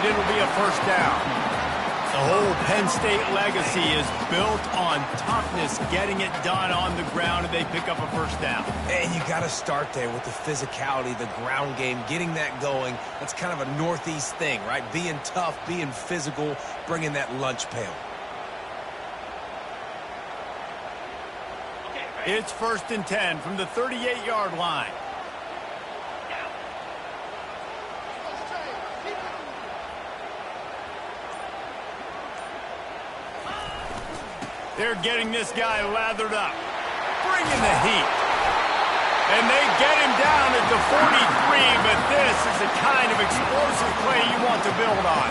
it. It'll be a first down. The whole Penn State legacy is built on toughness, getting it done on the ground, and they pick up a first down. And you got to start there with the physicality, the ground game, getting that going. That's kind of a Northeast thing, right? Being tough, being physical, bringing that lunch pail. It's 1st and 10 from the 38-yard line. They're getting this guy lathered up, bringing the heat. And they get him down at the 43, but this is the kind of explosive play you want to build on.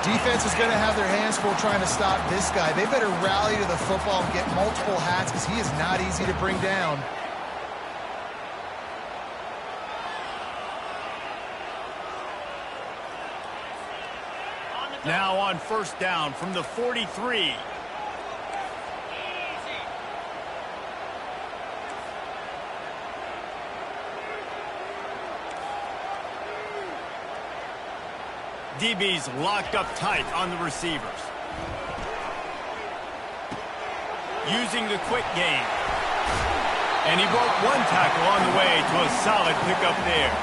Defense is going to have their hands full trying to stop this guy. They better rally to the football and get multiple hats because he is not easy to bring down. Now on 1st down from the 43. DB's locked up tight on the receivers. Using the quick game. And he broke one tackle on the way to a solid pickup there.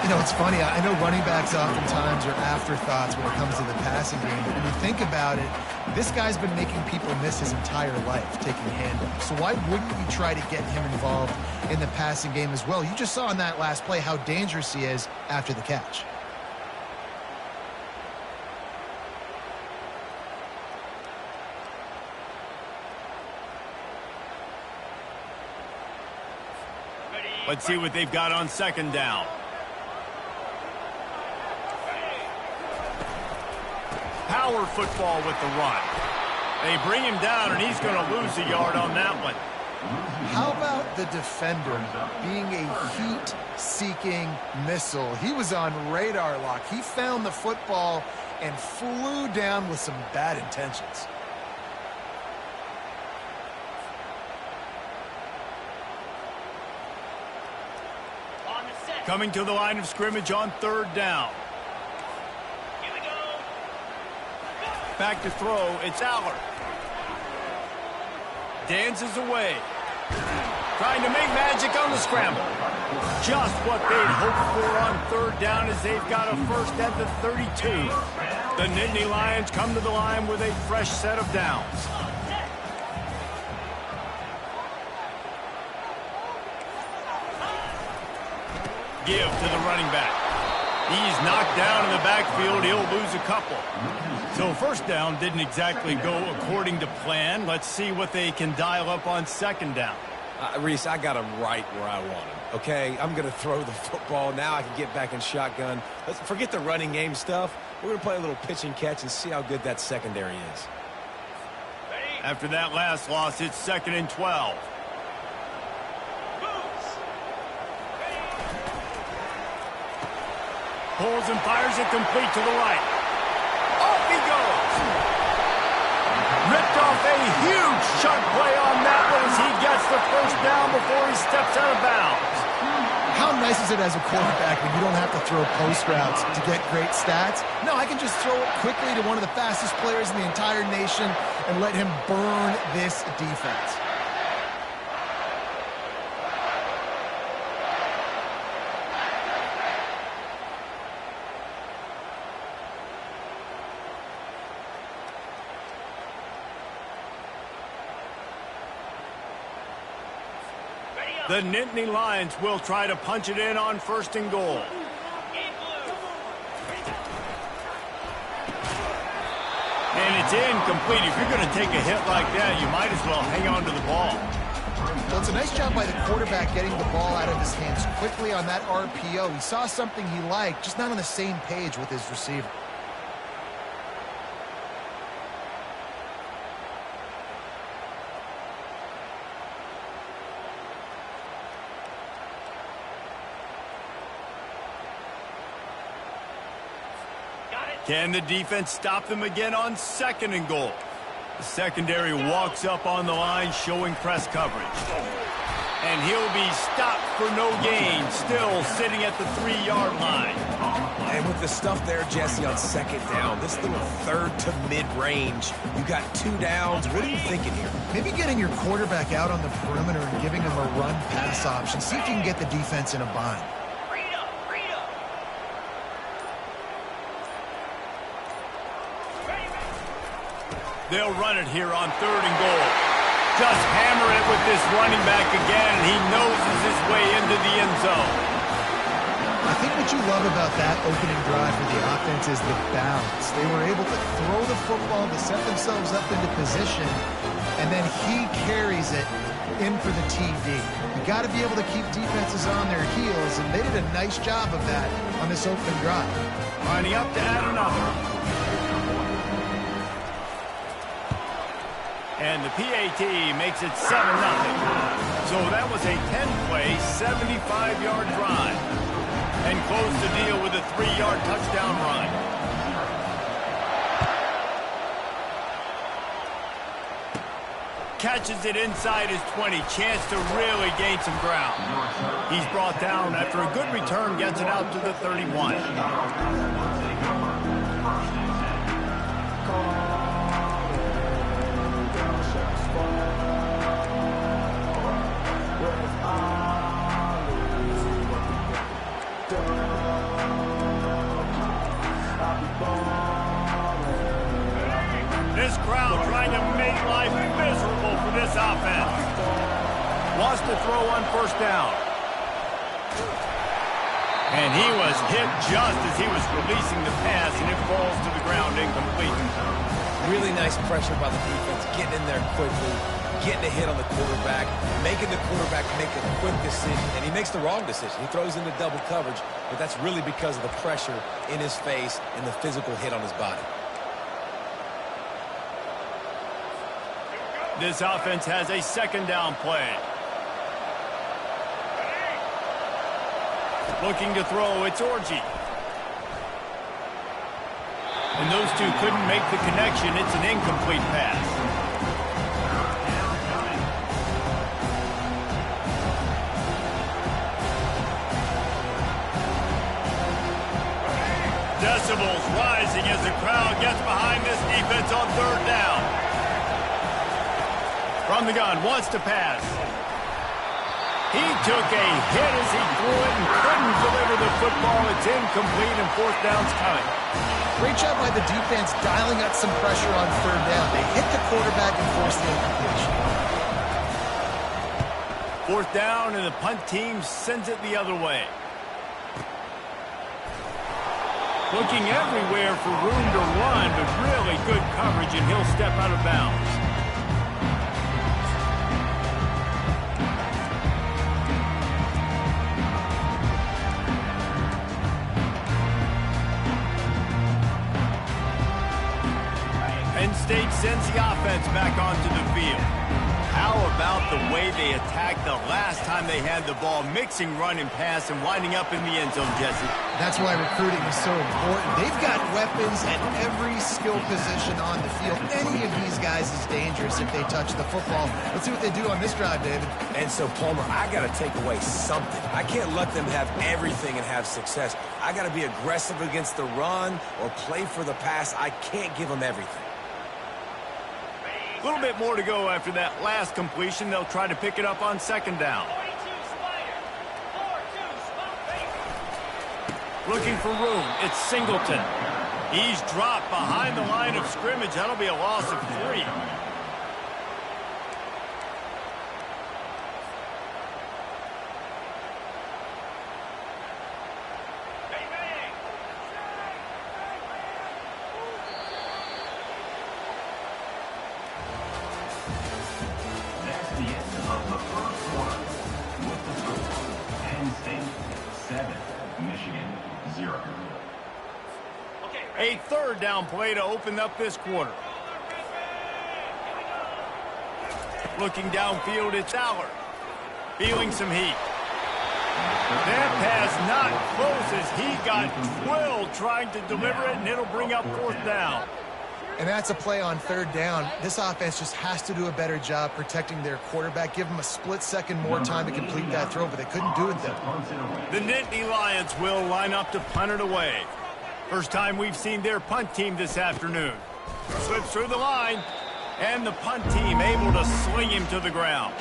You know, it's funny. I know running backs oftentimes are afterthoughts when it comes to the passing game. But when you think about it, this guy's been making people miss his entire life taking handoffs. So why wouldn't you try to get him involved in the passing game as well? You just saw in that last play how dangerous he is after the catch. Let's see what they've got on 2nd down. Power football with the run. They bring him down, and he's going to lose a yard on that one. How about the defender being a heat-seeking missile? He was on radar lock. He found the football and flew down with some bad intentions. Coming to the line of scrimmage on 3rd down. Back to throw, it's Aller. Dances away. Trying to make magic on the scramble. Just what they'd hoped for on 3rd down as they've got a first at the 32. The Nittany Lions come to the line with a fresh set of downs. Give to the running back. He's knocked down in the backfield. He'll lose a couple. So 1st down didn't exactly go according to plan. Let's see what they can dial up on 2nd down. Reese, I got him right where I want him, okay? I'm going to throw the football. Now I can get back in shotgun. Let's forget the running game stuff. We're going to play a little pitch and catch and see how good that secondary is. After that last loss, it's 2nd and 12. Pulls and fires it complete to the right. Off he goes. Ripped off a huge chunk play on that one as he gets the first down before he steps out of bounds. How nice is it as a quarterback when you don't have to throw post routes to get great stats? No, I can just throw it quickly to one of the fastest players in the entire nation and let him burn this defense. The Nittany Lions will try to punch it in on 1st and goal. And it's incomplete. If you're going to take a hit like that, you might as well hang on to the ball. Well, it's a nice job by the quarterback getting the ball out of his hands quickly on that RPO. He saw something he liked, just not on the same page with his receiver. Can the defense stop them again on 2nd and goal? The secondary walks up on the line showing press coverage. And he'll be stopped for no gain, still sitting at the 3-yard line. And with the stuff there, Jesse, on second down, this little third to mid-range, you got 2 downs. What are you thinking here? Maybe getting your quarterback out on the perimeter and giving him a run-pass option. See if you can get the defense in a bind. They'll run it here on 3rd and goal. Just hammer it with this running back again, and he noses his way into the end zone. I think what you love about that opening drive for the offense is the balance. They were able to throw the football to set themselves up into position, and then he carries it in for the TD. You got to be able to keep defenses on their heels, and they did a nice job of that on this opening drive. Lining up to add another. And the PAT makes it 7-0. So that was a 10-play, 75-yard drive. And close the deal with a 3-yard touchdown run. Catches it inside his 20. Chance to really gain some ground. He's brought down after a good return, gets it out to the 31. This crowd trying to make life miserable for this offense. Wants to throw on 1st down. And he was hit just as he was releasing the pass, and it falls to the ground incomplete. Really nice pressure by the defense, getting in there quickly, getting a hit on the quarterback, making the quarterback make a quick decision, and he makes the wrong decision. He throws into double coverage, but that's really because of the pressure in his face and the physical hit on his body. This offense has a 2nd down play. Looking to throw, it's Orji. And those two couldn't make the connection. It's an incomplete pass. Decibels rising as the crowd gets behind this defense on 3rd down. From the gun, wants to pass. He took a hit as he threw it and couldn't deliver the football. It's incomplete and 4th down's coming. Great job by the defense dialing up some pressure on 3rd down. They hit the quarterback and forced the incompletion. 4th down, and the punt team sends it the other way. Looking everywhere for room to run, but really good coverage, and he'll step out of bounds. Penn State sends the offense back onto the field. How about the way they attacked the last time they had the ball, mixing run and pass and winding up in the end zone, Jesse? That's why recruiting is so important. They've got weapons at every skill position on the field. Any of these guys is dangerous if they touch the football. Let's see what they do on this drive, David. And so, Palmer, I got to take away something. I can't let them have everything and have success. I got to be aggressive against the run or play for the pass. I can't give them everything. A little bit more to go after that last completion. They'll try to pick it up on 2nd down. Looking for room. It's Singleton. He's dropped behind the line of scrimmage. That'll be a loss of 3. A 3rd down play to open up this quarter. Looking downfield, it's Allard. Feeling some heat. That pass not close as he got drilled trying to deliver it, and it'll bring up 4th down. And that's a play on third down. This offense just has to do a better job protecting their quarterback. Give them a split second more time to complete that throw, but they couldn't do it then. The Nittany Lions will line up to punt it away. First time we've seen their punt team this afternoon. Slips through the line, and the punt team able to sling him to the ground.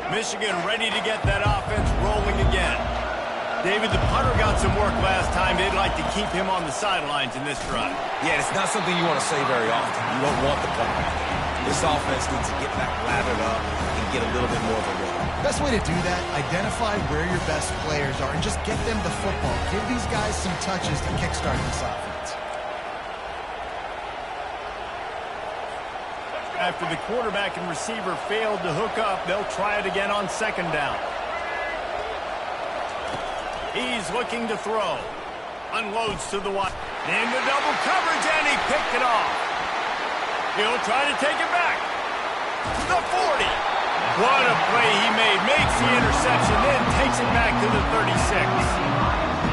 Michigan ready to get that offense rolling again. David, the punter got some work last time. They'd like to keep him on the sidelines in this drive. Yeah, it's not something you want to say very often. You don't want the punter back there. This offense needs to get back lathered up and get a little bit more of a rhythm. Best way to do that, identify where your best players are and just get them the football. Give these guys some touches to kickstart this offense. After the quarterback and receiver failed to hook up, they'll try it again on second down. He's looking to throw. Unloads to the wide. In the double coverage, and he picked it off. He'll try to take it back. The 40. What a play he made. Makes the interception, then takes it back to the 36.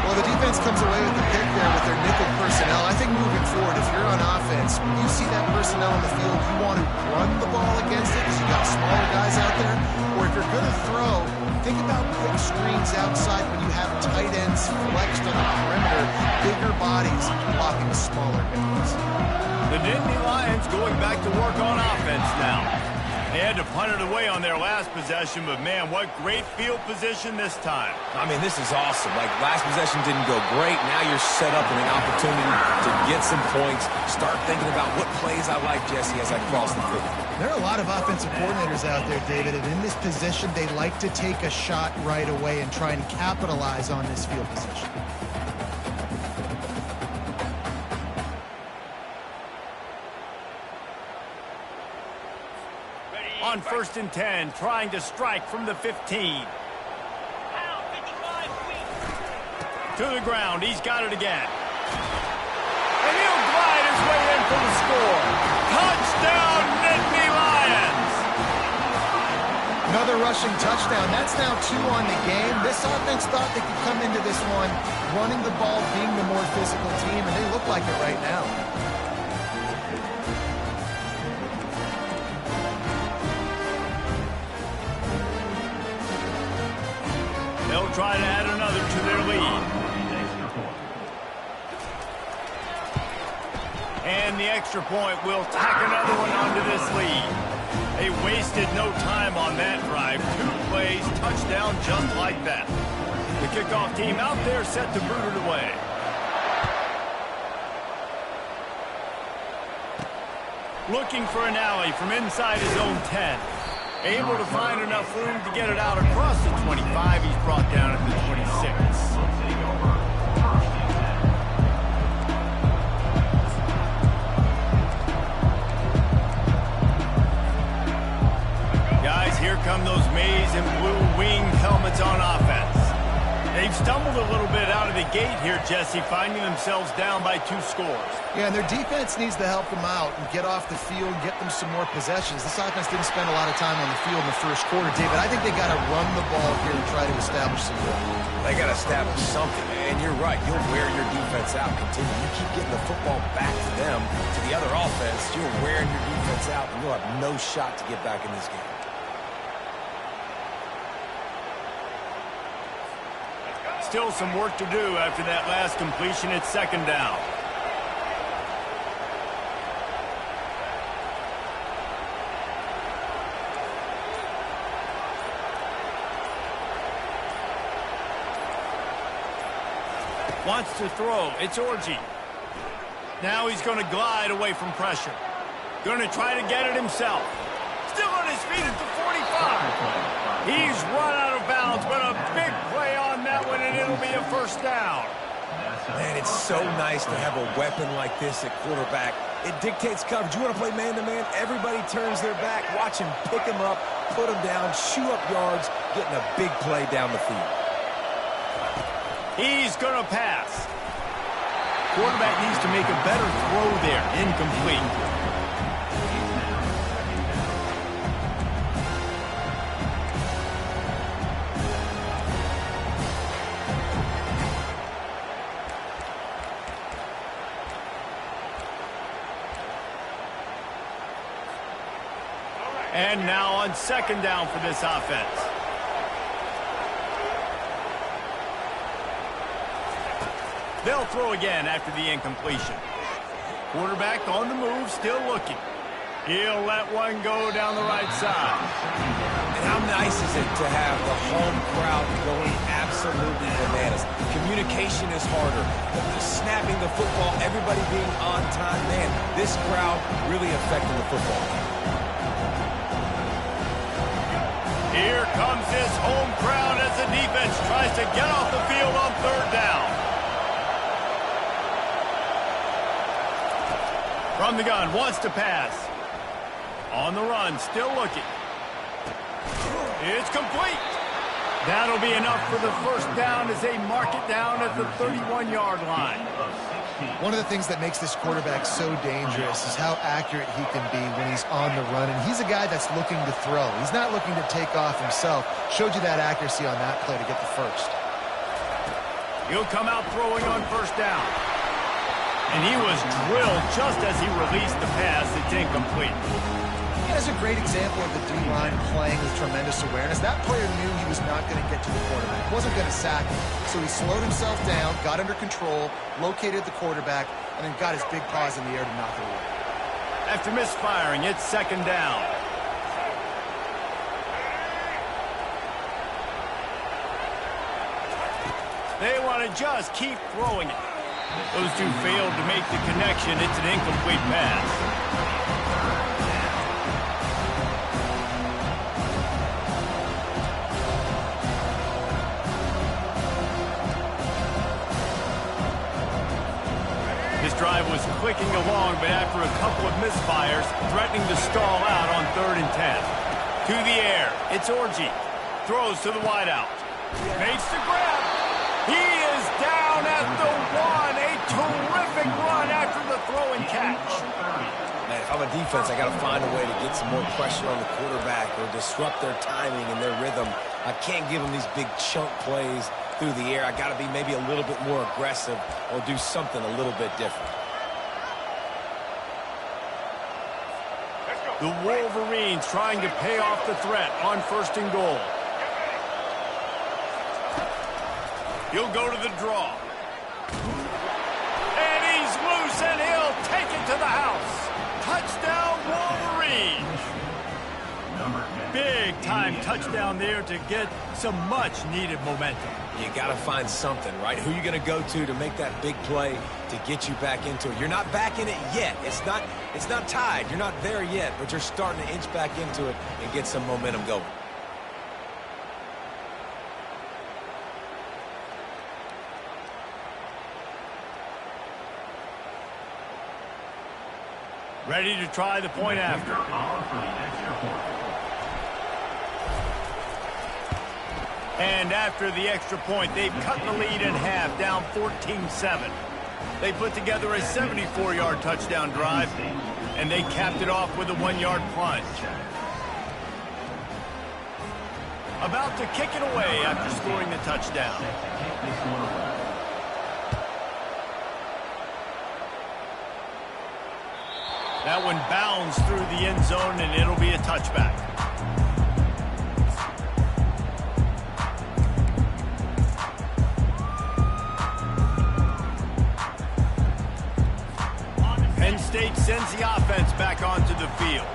Well, the defense comes away with the pick there with their nickel personnel. I think moving forward, if you're on offense, when you see that personnel in the field, you want to run the ball against it because you got smaller guys out there. Or if you're going to throw, think about quick screens outside when you have tight ends flexed on the perimeter, bigger bodies blocking smaller guys. The Nittany Lions going back to work on offense now. They had to punt it away on their last possession, but man, what great field position this time. I mean, this is awesome. Like, last possession didn't go great. Now you're set up in an opportunity to get some points. Start thinking about what plays I like, Jesse, as I cross the field. There are a lot of offensive coordinators out there, David, and in this position, they like to take a shot right away and try and capitalize on this field position. On 1st and 10, trying to strike from the 15. To the ground, he's got it again. And he'll glide his way in for the score. Touchdown, Nittany Lions! Another rushing touchdown. That's now 2 on the game. This offense thought they could come into this one running the ball, being the more physical team, and they look like it right now. They'll try to add another to their lead. And the extra point will tack another one onto this lead. They wasted no time on that drive. 2 plays, touchdown just like that. The kickoff team out there set to boot it away. Looking for an alley from inside his own 10. Able to find enough room to get it out across the 25. He's brought down at the 26. Guys, here come those maize and blue winged helmets on offense. They've stumbled a little bit out of the gate here, Jesse, finding themselves down by 2 scores. Yeah, and their defense needs to help them out and get off the field, get them some more possessions. This offense didn't spend a lot of time on the field in the first quarter, David. I think they got to run the ball here and try to establish some rhythm. They got to establish something, man. You're right. You'll wear your defense out. Continue. You keep getting the football back to them, to the other offense. You're wearing your defense out, and you'll have no shot to get back in this game. Still some work to do after that last completion at second down. Wants to throw. It's Orji. Now he's going to glide away from pressure. Going to try to get it himself. Still on his feet at the 45. He's run out of bounds, but a big play on that one, and it'll be a first down. Man, it's so nice to have a weapon like this at quarterback. It dictates coverage. You want to play man-to-man? Everybody turns their back. Watch him pick him up, put him down, shoot up yards, getting a big play down the field. He's going to pass. Quarterback needs to make a better throw there. Incomplete. And now on second down for this offense. They'll throw again after the incompletion. Quarterback on the move, still looking. He'll let one go down the right side. And how nice is it to have the home crowd going absolutely bananas? Communication is harder. The snapping the football, everybody being on time. Man, this crowd really affecting the football. Here comes this home crowd as the defense tries to get off the field on third down. From the gun, wants to pass. On the run, still looking. It's complete. That'll be enough for the first down as they mark it down at the 31-yard line. One of the things that makes this quarterback so dangerous is how accurate he can be when he's on the run. And he's a guy that's looking to throw. He's not looking to take off himself. Showed you that accuracy on that play to get the first. He'll come out throwing on first down. And he was drilled just as he released the pass. It's incomplete. That's a great example of the D-line playing with tremendous awareness. That player knew he was not going to get to the quarterback. He wasn't going to sack him. So he slowed himself down, got under control, located the quarterback, and then got his big paws in the air to knock it away. After misfiring, it's second down. They want to just keep throwing it. Those two failed to make the connection. It's an incomplete pass. This drive was clicking along, but after a couple of misfires, threatening to stall out on 3rd and 10. To the air, it's Orji. Throws to the wideout. Makes the grab. He is down at the 1. A terrific run after the throw and catch. Man, if I'm a defense, I got to find a way to get some more pressure on the quarterback or disrupt their timing and their rhythm. I can't give them these big chunk plays through the air. I got to be maybe a little bit more aggressive or do something a little bit different. The Wolverines trying to pay off the threat on 1st and goal. He'll go to the draw. And he's loose, and he'll take it to the house. Touchdown, Wolverines. Big-time touchdown there to get some much-needed momentum. You got to find something, right? Who are you going to go to make that big play to get you back into it? You're not back in it yet. It's not tied. You're not there yet, but you're starting to inch back into it and get some momentum going. Ready to try the point after. And after the extra point, they've cut the lead in half, down 14-7. They put together a 74-yard touchdown drive, and they capped it off with a 1-yard plunge. About to kick it away after scoring the touchdown. That one bounds through the end zone, and it'll be a touchback. Penn State sends the offense back onto the field.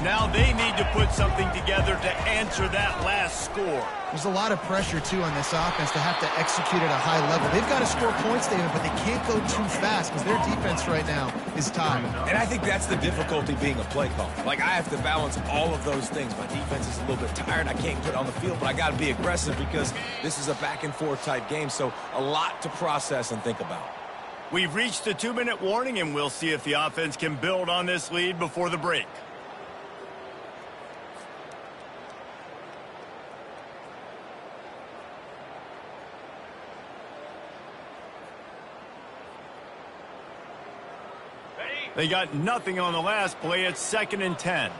Now they need to put something together to answer that last score. There's a lot of pressure, too, on this offense to have to execute at a high level. They've got to score points, David, but they can't go too fast because their defense right now is tied. And I think that's the difficulty being a play caller. Like, I have to balance all of those things. My defense is a little bit tired. I can't get on the field, but I got to be aggressive because this is a back-and-forth type game, so a lot to process and think about. We've reached the 2-minute warning, and we'll see if the offense can build on this lead before the break. They got nothing on the last play. It's 2nd and 10.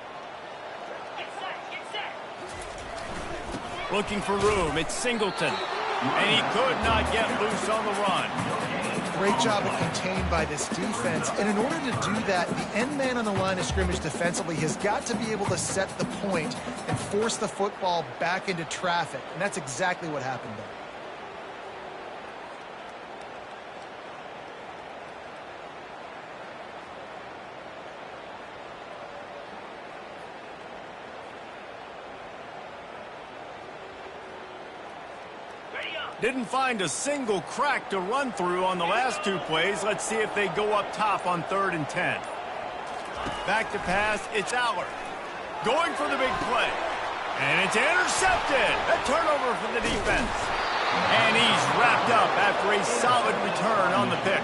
Looking for room. It's Singleton. And he could not get loose on the run. Great job of contained by this defense. And in order to do that, the end man on the line of scrimmage defensively has got to be able to set the point and force the football back into traffic. And that's exactly what happened there. Didn't find a single crack to run through on the last two plays. Let's see if they go up top on 3rd and 10. Back to pass, it's Allard. Going for the big play. And it's intercepted. A turnover for the defense. And he's wrapped up after a solid return on the pick.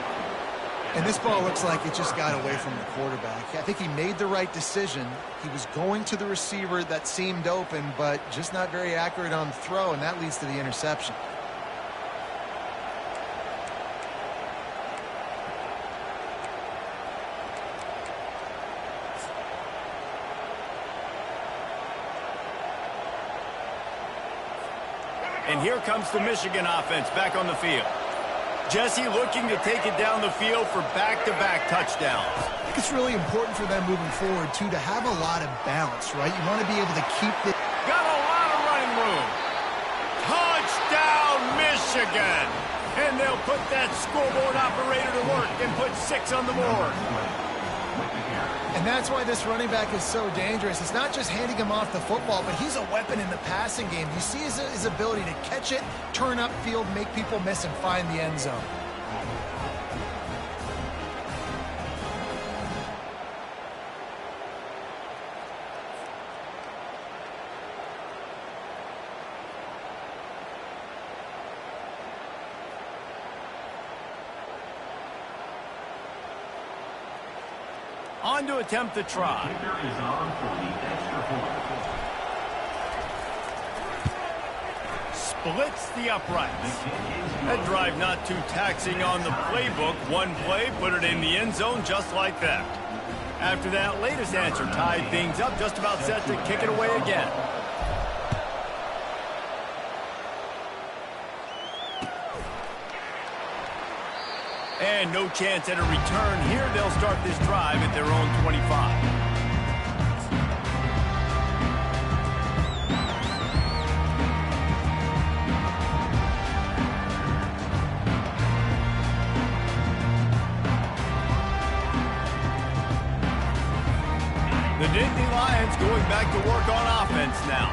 And this ball looks like it just got away from the quarterback. I think he made the right decision. He was going to the receiver that seemed open, but just not very accurate on the throw, and that leads to the interception. And here comes the Michigan offense back on the field. Jesse looking to take it down the field for back-to-back touchdowns. I think it's really important for them moving forward, too, to have a lot of balance, right? You want to be able to keep the... Got a lot of running room. Touchdown, Michigan! And they'll put that scoreboard operator to work and put 6 on the board. And that's why this running back is so dangerous. It's not just handing him off the football, but he's a weapon in the passing game. You see his ability to catch it, turn upfield, make people miss, and find the end zone. On to attempt the try. Splits the uprights. That drive not too taxing on the playbook. One play, put it in the end zone just like that. After that latest answer tied things up, just about set to kick it away again. And no chance at a return here. They'll start this drive at their own 25. The Nittany Lions going back to work on offense now.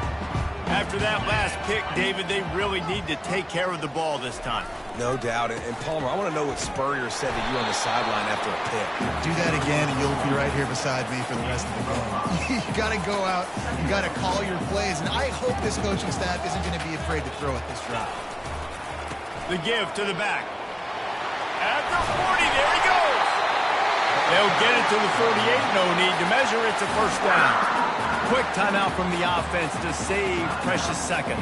After that last pick, David, they really need to take care of the ball this time. No doubt. And Palmer, I want to know what Spurrier said to you on the sideline after a pick. Do that again, and you'll be right here beside me for the rest of the game. You got to go out, you got to call your plays, and I hope this coaching staff isn't going to be afraid to throw at this drive. The give to the back. At the 40, there he goes. They'll get it to the 48, no need to measure. It's a first down. Quick timeout from the offense to save precious seconds.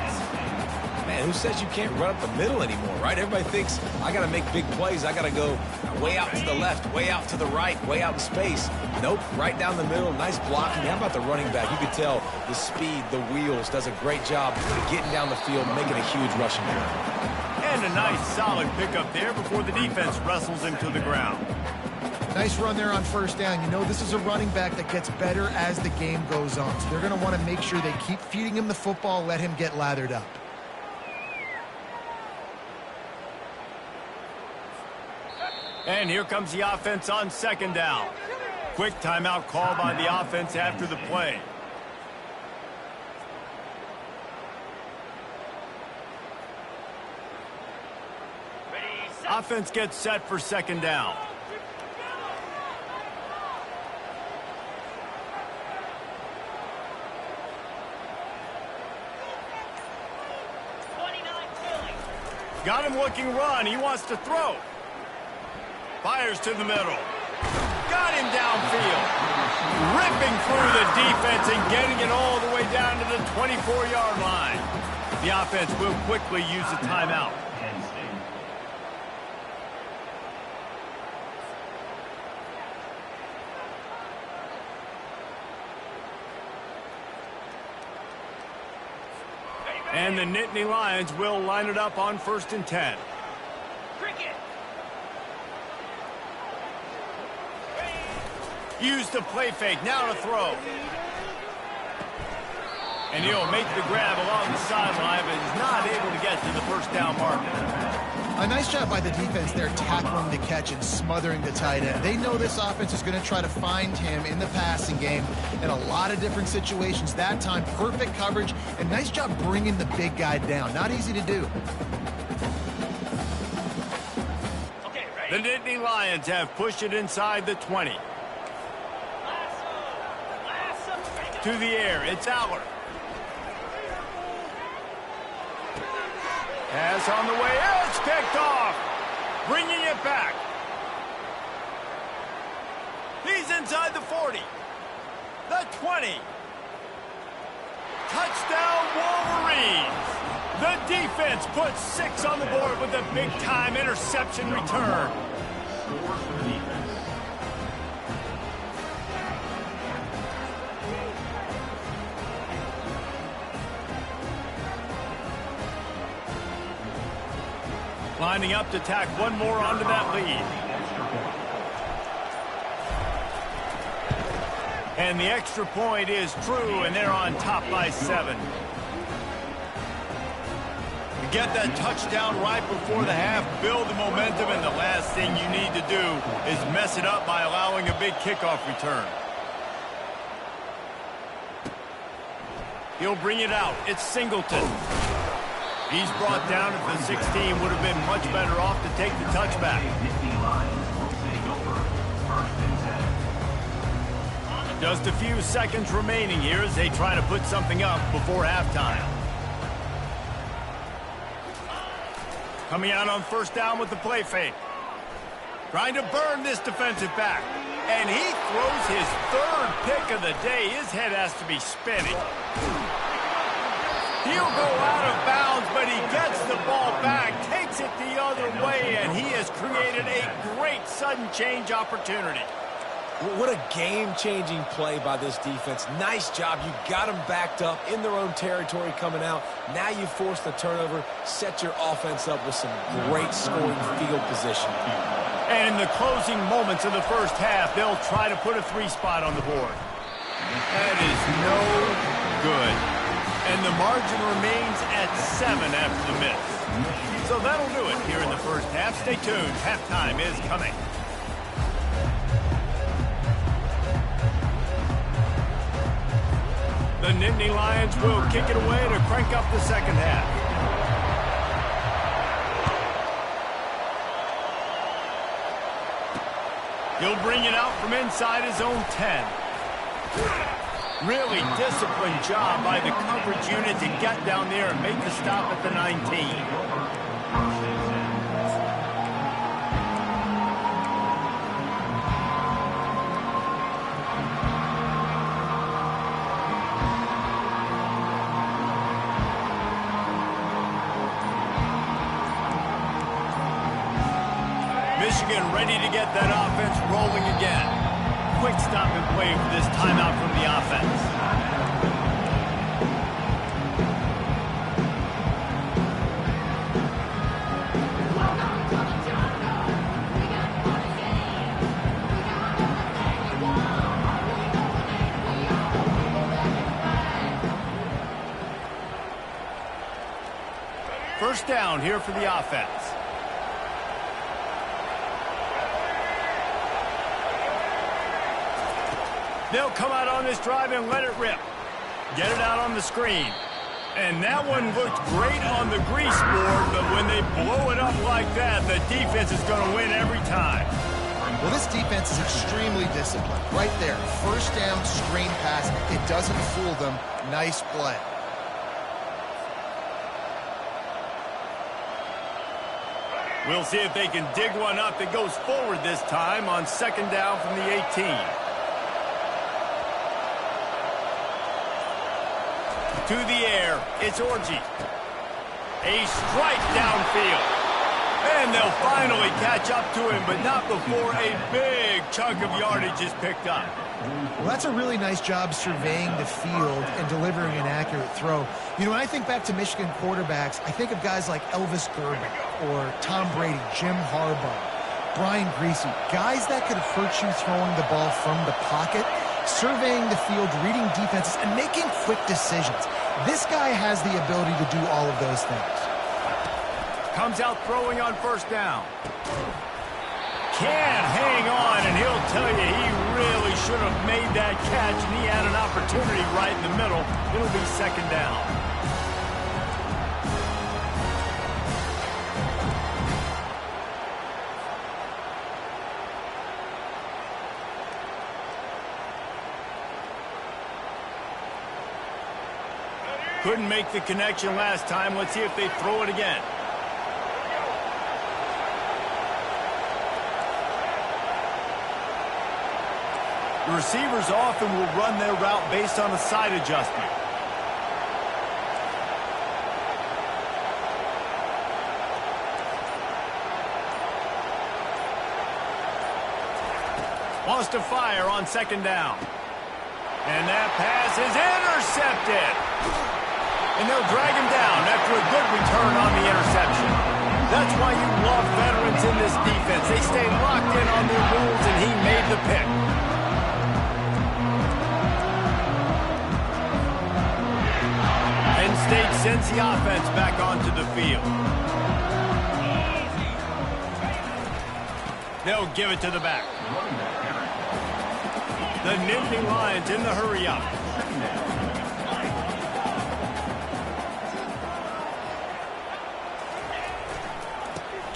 Man, who says you can't run up the middle anymore, right? Everybody thinks, I got to make big plays. I got to go way out to the left, way out to the right, way out in space. Nope, right down the middle. Nice blocking. How about the running back? You could tell the speed, the wheels, does a great job getting down the field, making a huge rushing play. And a nice solid pickup there before the defense wrestles him to the ground. Nice run there on first down. You know, this is a running back that gets better as the game goes on. So they're going to want to make sure they keep feeding him the football, let him get lathered up. And here comes the offense on second down. Quick timeout call by the offense after the play. Offense gets set for second down. Got him looking run. He wants to throw. Fires to the middle. Got him downfield. Ripping through the defense and getting it all the way down to the 24-yard line. The offense will quickly use a timeout. And the Nittany Lions will line it up on 1st and 10. Use the play fake, now to throw. And he'll make the grab along the sideline, but is not able to get to the first down marker. A nice job by the defense there, tackling the catch and smothering the tight end. They know this offense is going to try to find him in the passing game in a lot of different situations. That time, perfect coverage, and nice job bringing the big guy down. Not easy to do. The Nittany Lions have pushed it inside the 20. To the air, it's Aller. Pass on the way, it's picked off. Bringing it back. He's inside the 40. The 20. Touchdown Wolverines. The defense puts 6 on the board with a big-time interception return. Lining up to tack one more onto that lead. And the extra point is true, and they're on top by 7. You get that touchdown right before the half, build the momentum, and the last thing you need to do is mess it up by allowing a big kickoff return. He'll bring it out. It's Singleton. He's brought down at the 16, would have been much better off to take the touchback. Just a few seconds remaining here as they try to put something up before halftime. Coming out on first down with the play fake. Trying to burn this defensive back. And he throws his 3rd pick of the day. His head has to be spinning. He'll go out of bounds, but he gets the ball back, takes it the other way, and he has created a great sudden change opportunity. What a game-changing play by this defense. Nice job. You got them backed up in their own territory coming out. Now you force the turnover, set your offense up with some great scoring field position. And in the closing moments of the first half, they'll try to put a 3 spot on the board. That is no good. And the margin remains at 7 after the miss. So that'll do it here in the first half. Stay tuned. Halftime is coming. The Nittany Lions will kick it away to crank up the second half. He'll bring it out from inside his own 10. Really disciplined job by the coverage unit to get down there and make the stop at the 19. Michigan ready to get that offense rolling again. Quick stop and play for this timeout from the offense. First down here for the offense. They'll come out on this drive and let it rip. Get it out on the screen. And that one looked great on the grease board, but when they blow it up like that, the defense is going to win every time. Well, this defense is extremely disciplined. Right there, first down, screen pass. It doesn't fool them. Nice play. We'll see if they can dig one up that goes forward this time on second down from the 18. To the air, it's Orji. A strike downfield. And they'll finally catch up to him, but not before a big chunk of yardage is picked up. Well, that's a really nice job surveying the field and delivering an accurate throw. You know, when I think back to Michigan quarterbacks, I think of guys like Elvis Gerben or Tom Brady, Jim Harbaugh. Brian Griese, guys that could hurt you throwing the ball from the pocket, surveying the field, reading defenses, and making quick decisions. This guy has the ability to do all of those things. Comes out throwing on first down. Can't hang on, and he'll tell you he really should have made that catch, and he had an opportunity right in the middle. It'll be second down. Couldn't make the connection last time. Let's see if they throw it again. The receivers often will run their route based on a side adjustment. Wants to fire on second down. And that pass is intercepted. And they'll drag him down after a good return on the interception. That's why you love veterans in this defense. They stay locked in on their rules, and he made the pick. Penn State sends the offense back onto the field. They'll give it to the back. The Nittany Lions in the hurry-up.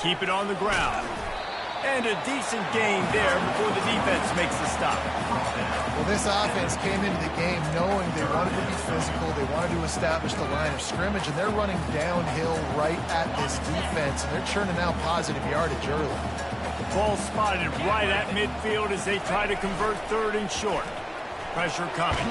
Keep it on the ground. And a decent gain there before the defense makes the stop. Well, this offense came into the game knowing they wanted to be physical, they wanted to establish the line of scrimmage, and they're running downhill right at this defense, and they're churning out positive yardage early. Ball spotted right at midfield as they try to convert third and short. Pressure coming.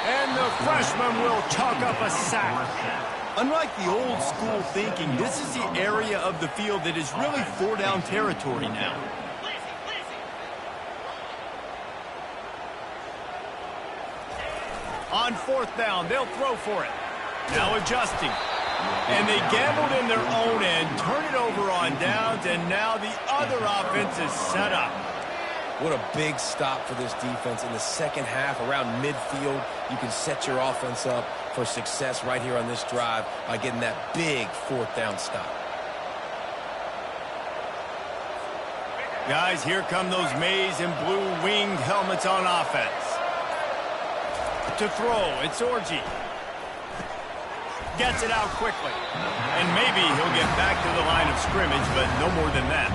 And the freshman will chalk up a sack. Unlike the old school thinking, this is the area of the field that is really four-down territory now. On fourth down, they'll throw for it. Now adjusting. And they gambled in their own end, turn it over on downs, and now the other offense is set up. What a big stop for this defense in the second half. Around midfield, you can set your offense up for success right here on this drive by getting that big fourth down stop. Guys, here come those maize and blue winged helmets on offense. To throw, it's Orji. Gets it out quickly. And maybe he'll get back to the line of scrimmage, but no more than that.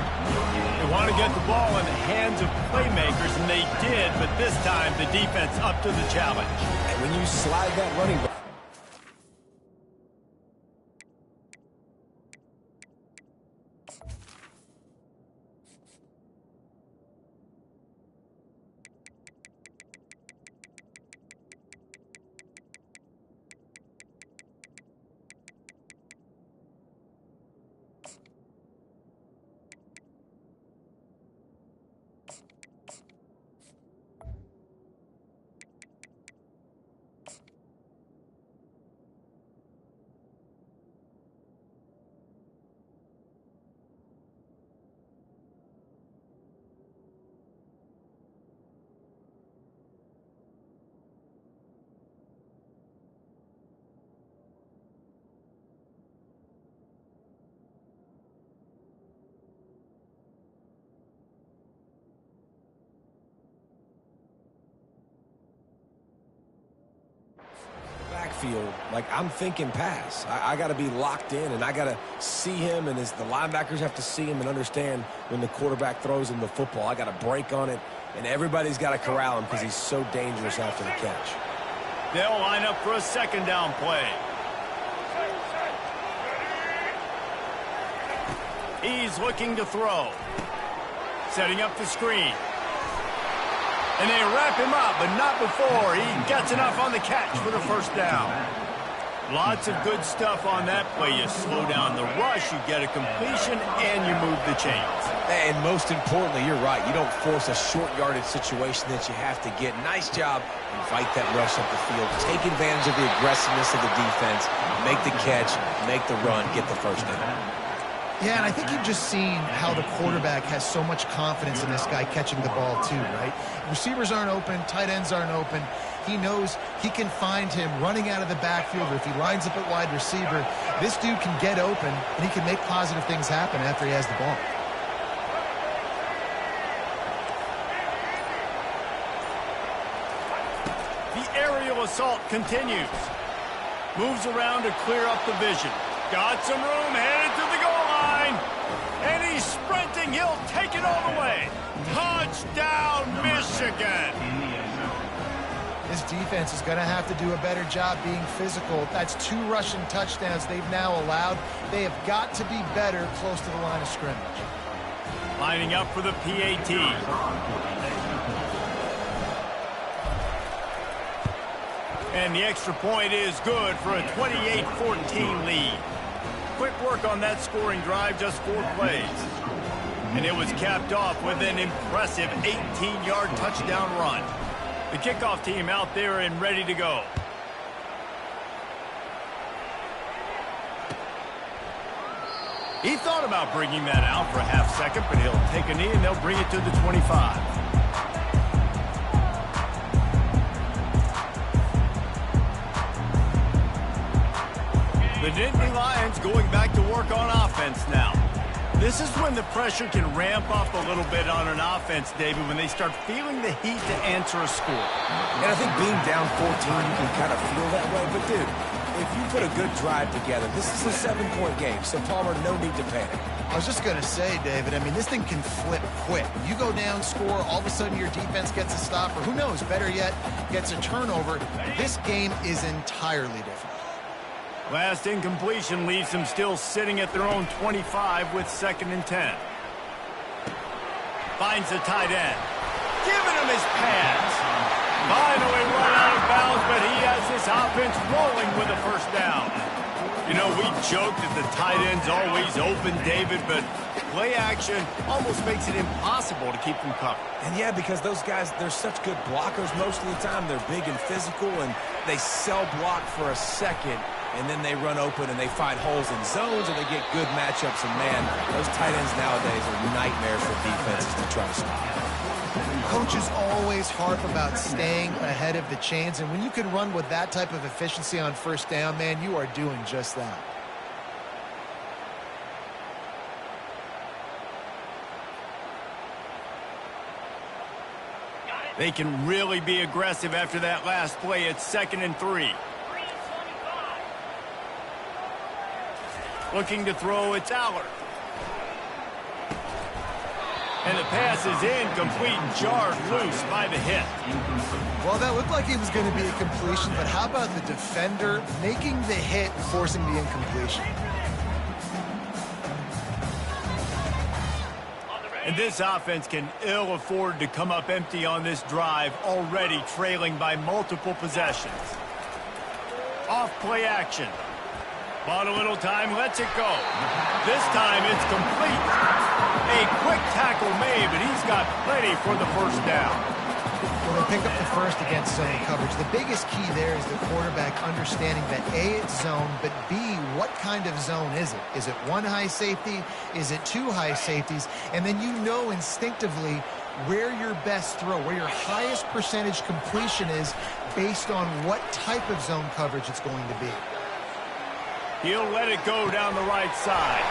They want to get the ball in the hands of playmakers, and they did, but this time the defense up to the challenge. And when you slide that running back, backfield, like I'm thinking pass. I got to be locked in, and I got to see him, and as the linebackers have to see him and understand when the quarterback throws him the football, I got to break on it, and everybody's got to corral him because he's so dangerous after the catch. They'll line up for a second down play. He's looking to throw. Setting up the screen. And they wrap him up, but not before he gets enough on the catch for the first down. Lots of good stuff on that play. You slow down the rush, you get a completion, and you move the chains. And most importantly, you're right. You don't force a short yardage situation that you have to get. Nice job. Invite that rush up the field. Take advantage of the aggressiveness of the defense. Make the catch, make the run, get the first down. Yeah, and I think you've just seen how the quarterback has so much confidence in this guy catching the ball too, right? Receivers aren't open, tight ends aren't open. He knows he can find him running out of the backfield, or if he lines up at wide receiver, this dude can get open, and he can make positive things happen after he has the ball. The aerial assault continues. Moves around to clear up the vision. Got some room, headed to the goal line. And he's sprinting. He'll take it all the way. Touchdown, Michigan. This defense is going to have to do a better job being physical. That's 2 rushing touchdowns they've now allowed. They have got to be better close to the line of scrimmage. Lining up for the PAT. And the extra point is good for a 28-14 lead. Quick work on that scoring drive, just 4 plays. And it was capped off with an impressive 18-yard touchdown run. The kickoff team out there and ready to go. He thought about bringing that out for a half second, but he'll take a knee and they'll bring it to the 25. The Nittany Lions going back to work on offense now. This is when the pressure can ramp up a little bit on an offense, David, when they start feeling the heat to answer a score. And I think being down 14, you can kind of feel that way. But, dude, if you put a good drive together, this is a 7-point game. So, Palmer, no need to panic. I was just going to say, David, I mean, this thing can flip quick. You go down, score, all of a sudden your defense gets a stop, or who knows, better yet, gets a turnover. This game is entirely different. Last incompletion leaves them still sitting at their own 25 with 2nd and 10. Finds the tight end. Giving him his pass. Finally run out of bounds, but he has this offense rolling with a first down. You know, we joked that the tight end's always open, David, but play action almost makes it impossible to keep them covered. And yeah, because those guys, they're such good blockers most of the time. They're big and physical, and they sell block for a second, and then they run open and they find holes in zones and they get good matchups. And man, those tight ends nowadays are nightmares for defenses to try to stop. Coaches always harp about staying ahead of the chains, and when you can run with that type of efficiency on first down, man, you are doing just that. They can really be aggressive after that last play. It's 2nd and 3. Looking to throw, it's Allard. And the pass is incomplete, jarred loose by the hit. Well, that looked like it was going to be a completion, but how about the defender making the hit, forcing the incompletion? And this offense can ill afford to come up empty on this drive, already trailing by multiple possessions. Off play action. Bought a little time, lets it go. This time it's complete. A quick tackle made, but he's got plenty for the first down. Well, they pick up the first against zone coverage. The biggest key there is the quarterback understanding that A, it's zone, but B, what kind of zone is it? Is it 1 high safety? Is it 2 high safeties? And then you know instinctively where your best throw, where your highest percentage completion is based on what type of zone coverage it's going to be. He'll let it go down the right side.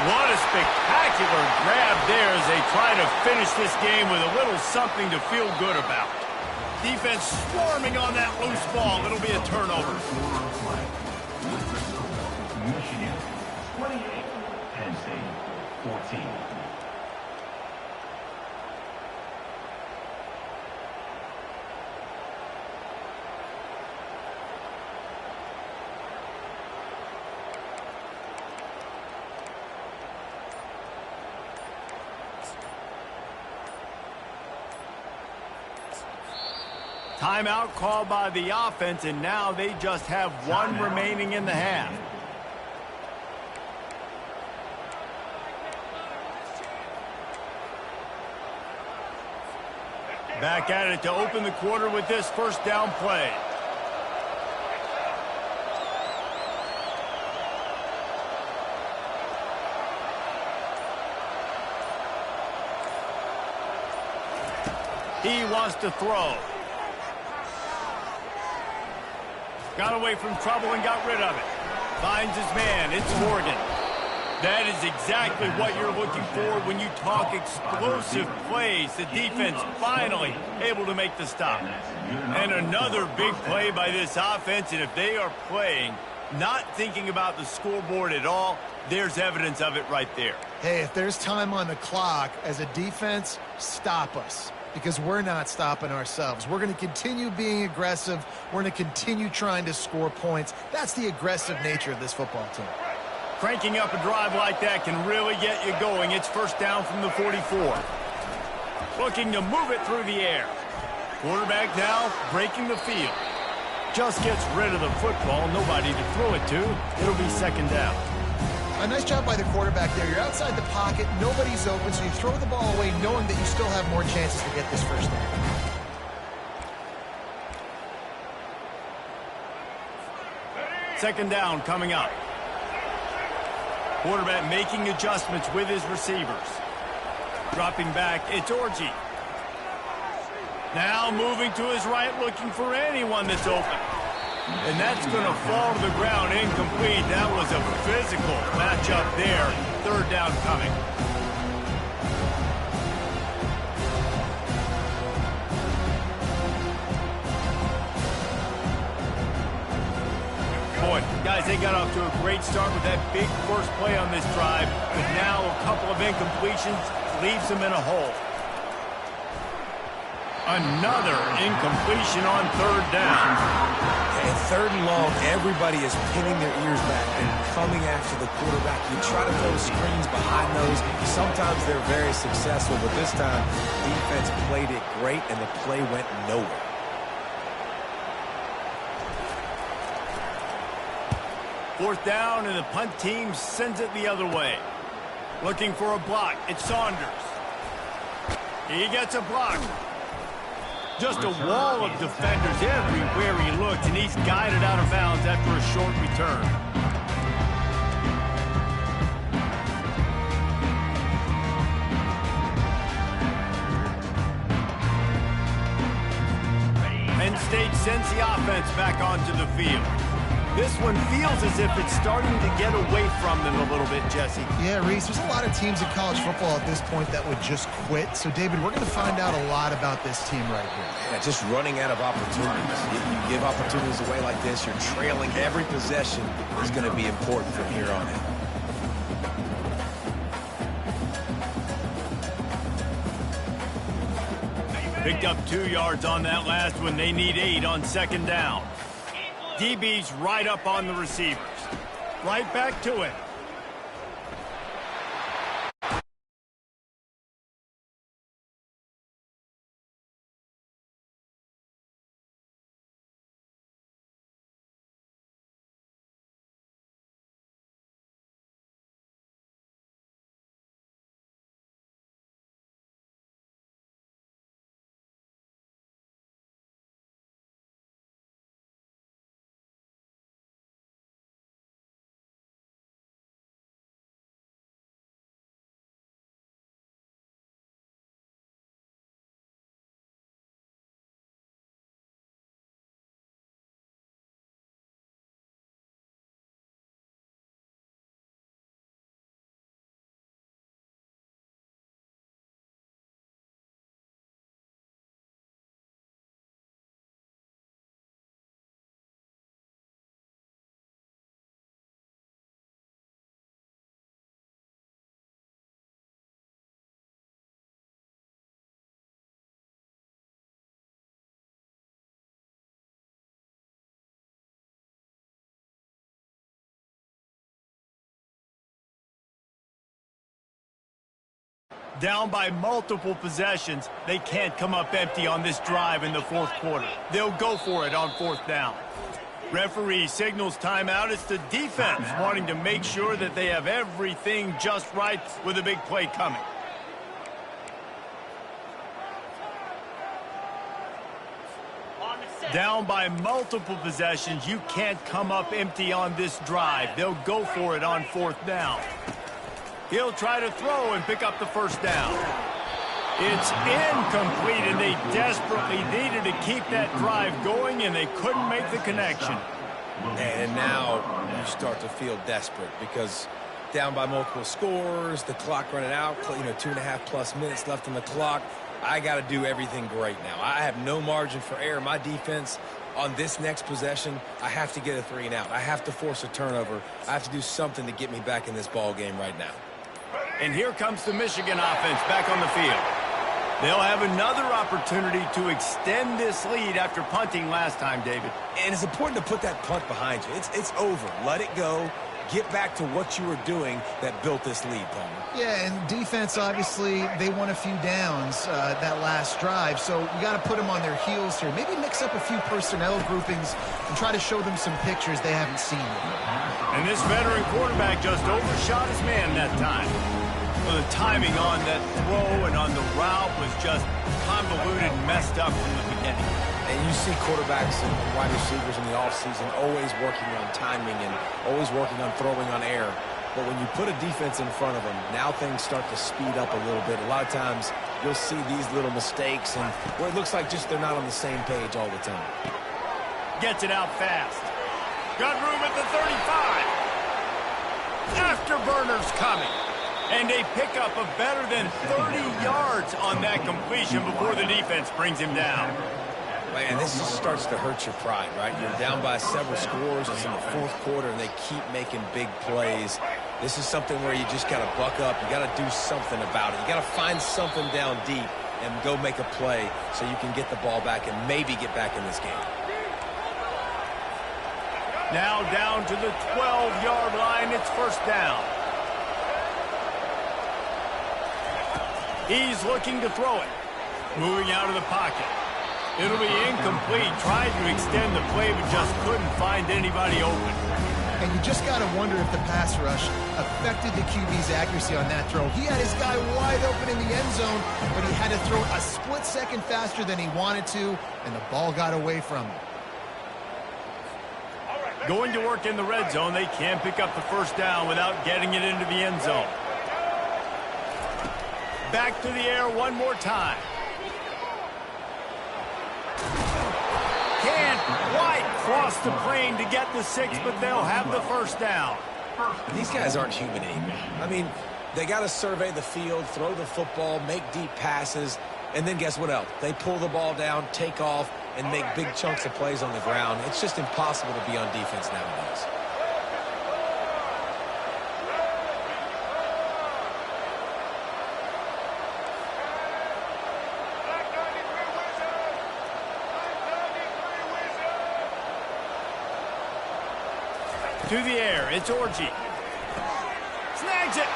What a spectacular grab there as they try to finish this game with a little something to feel good about. Defense swarming on that loose ball. It'll be a turnover. Michigan, 28, Penn State, 14. Timeout called by the offense, and now they just have 1 remaining in the half. Back at it to open the quarter with this first down play. He wants to throw. Got away from trouble and got rid of it. Finds his man. It's Morgan. That is exactly what you're looking for when you talk explosive plays. The defense finally able to make the stop. And another big play by this offense, and if they are playing, not thinking about the scoreboard at all, there's evidence of it right there. Hey, if there's time on the clock, as a defense, stop us. Because we're not stopping ourselves. We're going to continue being aggressive. We're going to continue trying to score points. That's the aggressive nature of this football team. Cranking up a drive like that can really get you going. It's first down from the 44. Looking to move it through the air. Quarterback now breaking the field. Just gets rid of the football. Nobody to throw it to. It'll be second down. A nice job by the quarterback there. You're outside the pocket. Nobody's open, so you throw the ball away knowing that you still have more chances to get this first down. Second down coming up. Quarterback making adjustments with his receivers. Dropping back, it's Orji. Now moving to his right, looking for anyone that's open. And that's going to fall to the ground incomplete. That was a physical matchup there. Third down coming. Boy, guys, they got off to a great start with that big first play on this drive. But now a couple of incompletions leaves them in a hole. Another incompletion on third down. And third and long, everybody is pinning their ears back and coming after the quarterback. You try to throw screens behind those. Sometimes they're very successful, but this time, defense played it great, and the play went nowhere. Fourth down, and the punt team sends it the other way. Looking for a block. It's Saunders. He gets a block. Just a wall of defenders everywhere he looked, and he's guided out of bounds after a short return. Penn State sends the offense back onto the field. This one feels as if it's starting to get away from them a little bit, Jesse. Yeah, Reese, there's a lot of teams in college football at this point that would just quit. So, David, we're going to find out a lot about this team right here. Yeah, just running out of opportunities. You give opportunities away like this, you're trailing. Every possession is going to be important from here on out. Picked up 2 yards on that last one. They need 8 on second down. DB's right up on the receivers. Right back to it. Down by multiple possessions, they can't come up empty on this drive in the fourth quarter. They'll go for it on fourth down. Referee signals timeout. It's the defense wanting to make sure that they have everything just right with a big play coming. Down by multiple possessions, you can't come up empty on this drive. They'll go for it on fourth down. He'll try to throw and pick up the first down. It's incomplete, and they desperately needed to keep that drive going, and they couldn't make the connection. And now you start to feel desperate because down by multiple scores, the clock running out, 2.5+ minutes left on the clock. I got to do everything great now. I have no margin for error. My defense on this next possession, I have to get a 3 and out. I have to force a turnover. I have to do something to get me back in this ball game right now. And here comes the Michigan offense back on the field. They'll have another opportunity to extend this lead after punting last time, David. And it's important to put that punt behind you. It's over. Let it go. Get back to what you were doing that built this lead, Palmer. Yeah, and defense, obviously, they won a few downs that last drive, so we got to put them on their heels here. Maybe mix up a few personnel groupings and try to show them some pictures they haven't seen yet. And this veteran quarterback just overshot his man that time. Well, the timing on that throw and on the route was just convoluted and messed up from the beginning. And you see quarterbacks and wide receivers in the offseason always working on timing and always working on throwing on air. But when you put a defense in front of them, now things start to speed up a little bit. A lot of times you'll see these little mistakes and where it looks like just they're not on the same page all the time. Gets it out fast. Got room at the 35. Afterburners coming. And they pick up a better than 30 yards on that completion before the defense brings him down. Man, this just starts to hurt your pride, right? You're down by several scores. It's in the fourth quarter, and they keep making big plays. This is something where you just got to buck up. You got to do something about it. You got to find something down deep and go make a play so you can get the ball back and maybe get back in this game. Now down to the 12-yard line. It's first down. He's looking to throw it. Moving out of the pocket. It'll be incomplete. Tried to extend the play, but just couldn't find anybody open. And you just got to wonder if the pass rush affected the QB's accuracy on that throw. He had his guy wide open in the end zone, but he had to throw a split second faster than he wanted to, and the ball got away from him. Going to work in the red zone, they can't pick up the first down without getting it into the end zone. Back to the air one more time. Can't quite cross the plane to get the 6, but they'll have the first down. These guys aren't human anymore. I mean, they got to survey the field, throw the football, make deep passes, and then guess what else? They pull the ball down, take off, and make big chunks of plays on the ground. It's just impossible to be on defense nowadays. To the air, it's Orji. Snags it,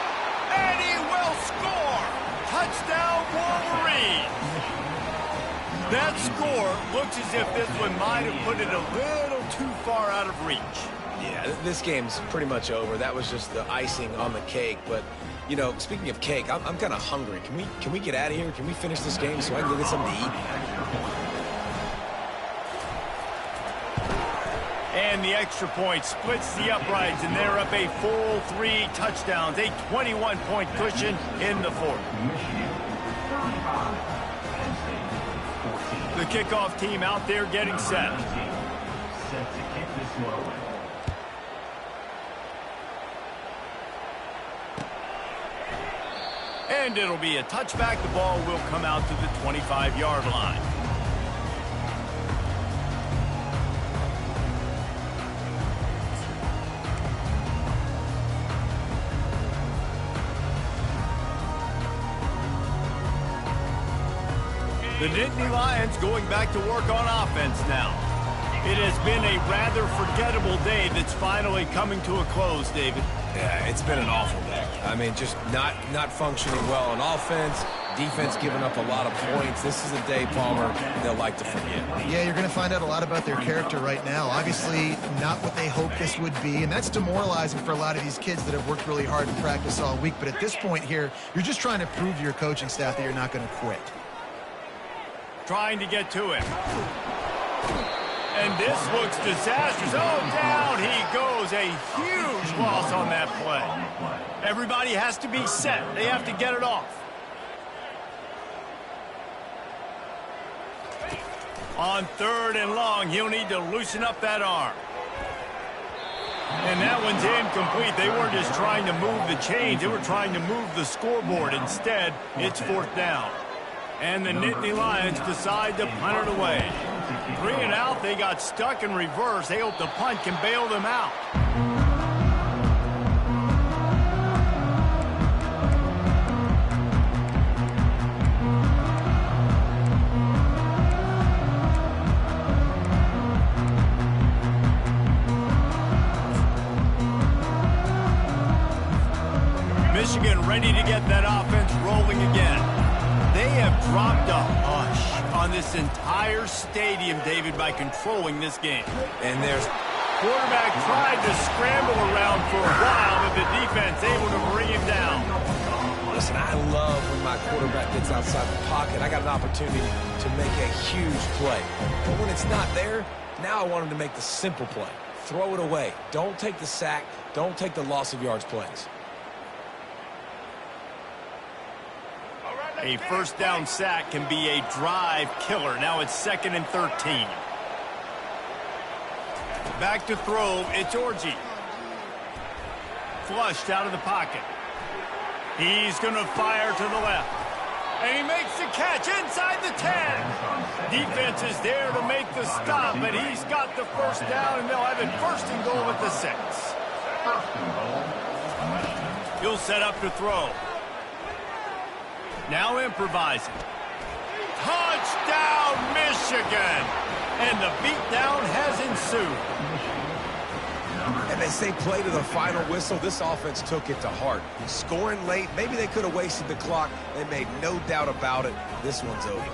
and he will score! Touchdown, Wolverine! That score looks as if this one might have put it a little too far out of reach. Yeah, this game's pretty much over. That was just the icing on the cake. But, you know, speaking of cake, I'm kind of hungry. Can we get out of here? Can we finish this game so I can go get something to eat? And the extra point splits the uprights, and they're up a full 3 touchdowns, a 21-point cushion in the fourth. The kickoff team out there getting set. Set to kick this one away. And it'll be a touchback. The ball will come out to the 25-yard line. The Nittany Lions going back to work on offense now. It has been a rather forgettable day that's finally coming to a close, David. Yeah, it's been an awful day. I mean, just not functioning well on offense, defense giving up a lot of points. This is a day, Palmer, they'll like to forget. Yeah, you're going to find out a lot about their character right now. Obviously, not what they hoped this would be, and that's demoralizing for a lot of these kids that have worked really hard in practice all week. But at this point here, you're just trying to prove to your coaching staff that you're not going to quit. Trying to get to him. And this looks disastrous. Oh, down he goes. A huge loss on that play. Everybody has to be set. They have to get it off. On 3rd and long, he'll need to loosen up that arm. And that one's incomplete. They weren't just trying to move the chains. They were trying to move the scoreboard. Instead, it's 4th down. And the Nittany Lions decide to punt it away. 3 and out, they got stuck in reverse. They hope the punt can bail them out. Michigan ready to get that offense rolling again. They have dropped a hush on this entire stadium, David, by controlling this game. And there's quarterback tried to scramble around for a while, but the defense able to bring him down. Listen, I love when my quarterback gets outside the pocket. I got an opportunity to make a huge play. But when it's not there, now I want him to make the simple play. Throw it away. Don't take the sack. Don't take the loss of yards plays. A 1st down sack can be a drive killer. Now it's 2nd and 13. Back to throw. It's Orji. Flushed out of the pocket. He's going to fire to the left. And he makes the catch inside the 10. Defense is there to make the stop, but he's got the 1st down, and they'll have it 1st and goal at the 6. He'll set up to throw. Now improvising. Touchdown, Michigan! And the beatdown has ensued. And they say play to the final whistle. This offense took it to heart. Scoring late, maybe they could have wasted the clock. They made no doubt about it. This one's over.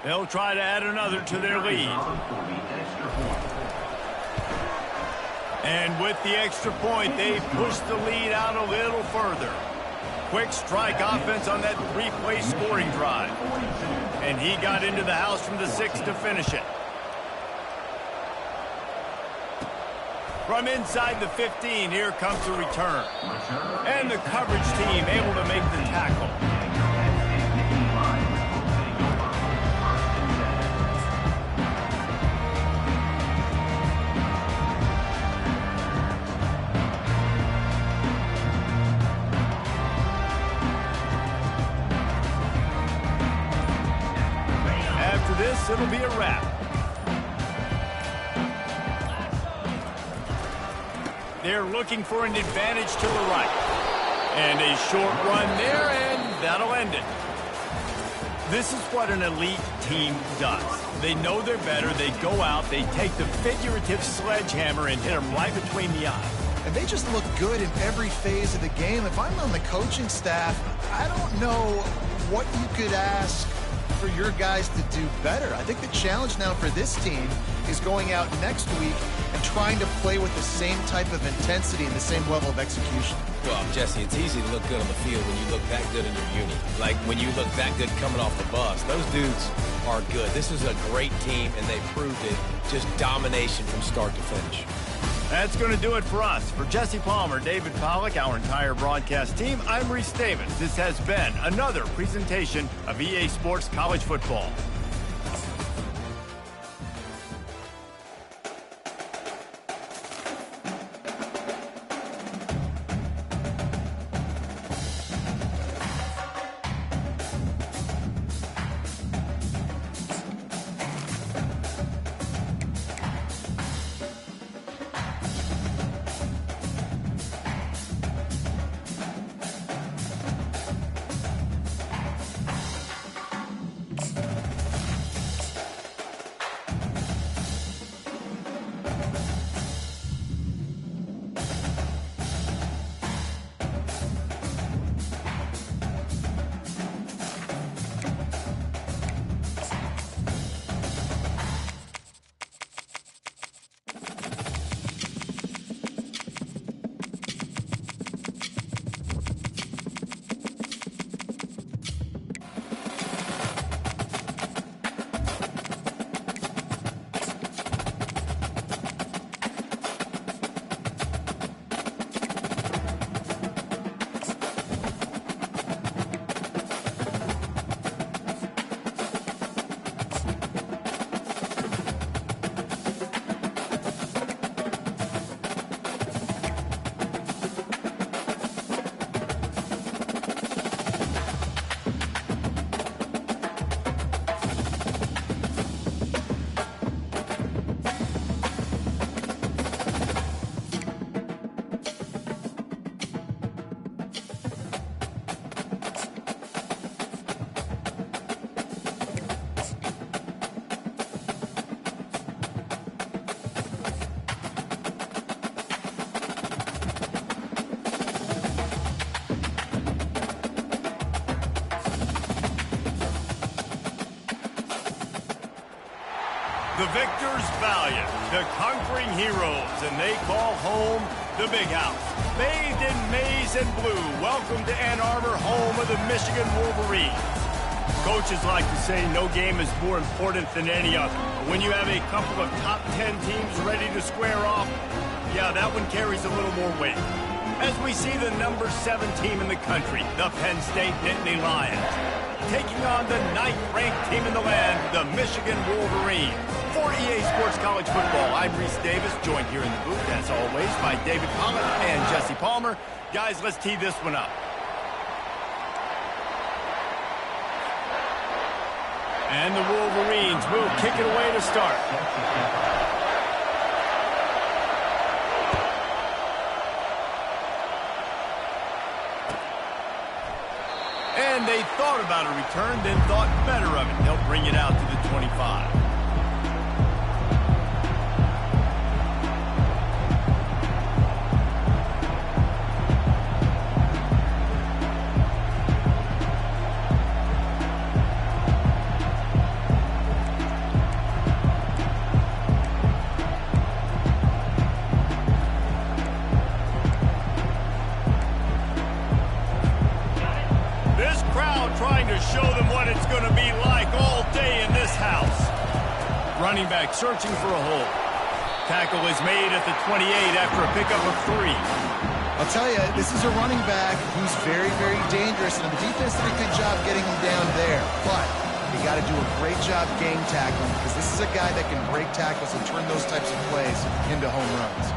They'll try to add another to their lead. And with the extra point, they push the lead out a little further. Quick strike offense on that 3-play scoring drive. And he got into the house from the 6 to finish it. From inside the 15, here comes the return. And the coverage team able to make the tackle. It'll be a wrap. They're looking for an advantage to the right. And a short run there, and that'll end it. This is what an elite team does. They know they're better. They go out. They take the figurative sledgehammer and hit them right between the eyes. And they just look good in every phase of the game. If I'm on the coaching staff, I don't know what you could ask for your guys to do better. I think the challenge now for this team is going out next week and trying to play with the same type of intensity and the same level of execution. Well, Jesse, it's easy to look good on the field when you look that good in your uni. Like when you look that good coming off the bus. Those dudes are good. This is a great team, and they proved it. Just domination from start to finish. That's going to do it for us. For Jesse Palmer, David Pollack, our entire broadcast team, I'm Reese Davis. This has been another presentation of EA Sports College Football. The victors valiant, the conquering heroes, and they call home the Big House. Bathed in maize and blue, welcome to Ann Arbor, home of the Michigan Wolverines. Coaches like to say no game is more important than any other. When you have a couple of top 10 teams ready to square off, yeah, that one carries a little more weight. As we see the number 7 team in the country, the Penn State Nittany Lions, taking on the 9th-ranked team in the land, the Michigan Wolverines. For EA Sports College Football, I'm Reese Davis, joined here in the booth, as always, by David Pollock and Jesse Palmer. Guys, let's tee this one up. And the Wolverines will kick it away to start. And they thought about a return, then thought better of it. They'll bring it out to the 25. Trying to show them what it's going to be like all day in this house. Running back searching for a hole. Tackle is made at the 28 after a pickup of 3. I'll tell you, this is a running back who's very, very dangerous, and the defense did a good job getting him down there. But you got to do a great job game tackling, because this is a guy that can break tackles and turn those types of plays into home runs.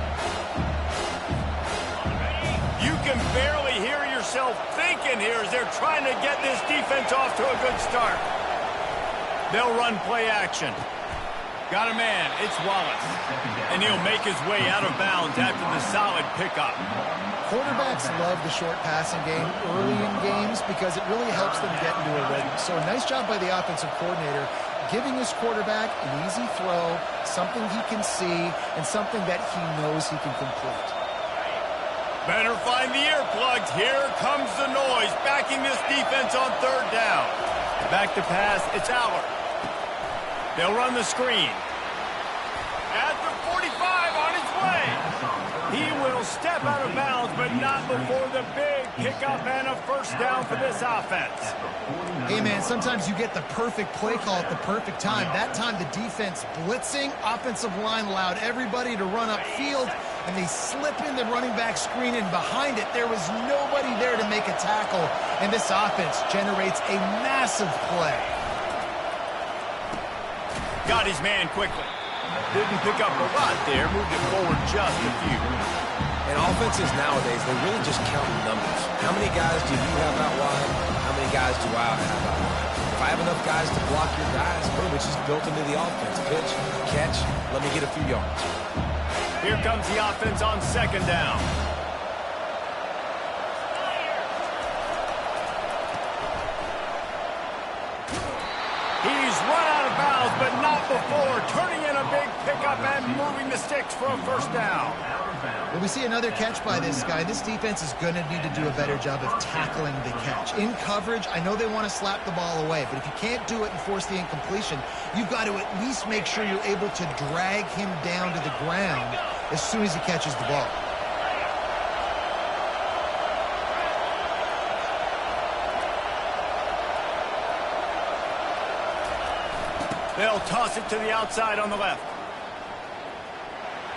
You can barely hear yourself thinking here as they're trying to get this defense off to a good start. They'll run play action. Got a man, it's Wallace. And he'll make his way out of bounds after the solid pickup. Quarterbacks love the short passing game early in games because it really helps them get into a rhythm. So nice job by the offensive coordinator, giving his quarterback an easy throw, something he can see, and something that he knows he can complete. Better find the earplugs. Here comes the noise, backing this defense on 3rd down. Back to pass, it's Aller. They'll run the screen. At the 45, on his way. He will step out of bounds, but not before the big pickup and a first down for this offense. Hey, man, sometimes you get the perfect play call at the perfect time. That time, the defense blitzing, offensive line allowed everybody to run upfield, and they slip in the running back screen, and behind it, there was nobody there to make a tackle, and this offense generates a massive play. Got his man quickly. Didn't pick up a lot there, moved it forward just a few. And offenses nowadays, they really just count numbers. How many guys do you have out wide? How many guys do I have out wide? If I have enough guys to block your guys, boom, it's just built into the offense. Pitch, catch, let me get a few yards. Here comes the offense on 2nd down. He's run out of bounds, but not before turning in a big pickup and moving the sticks for a first down. Well, we see another catch by this guy. This defense is going to need to do a better job of tackling the catch. In coverage, I know they want to slap the ball away, but if you can't do it and force the incompletion, you've got to at least make sure you're able to drag him down to the ground as soon as he catches the ball. They'll toss it to the outside on the left.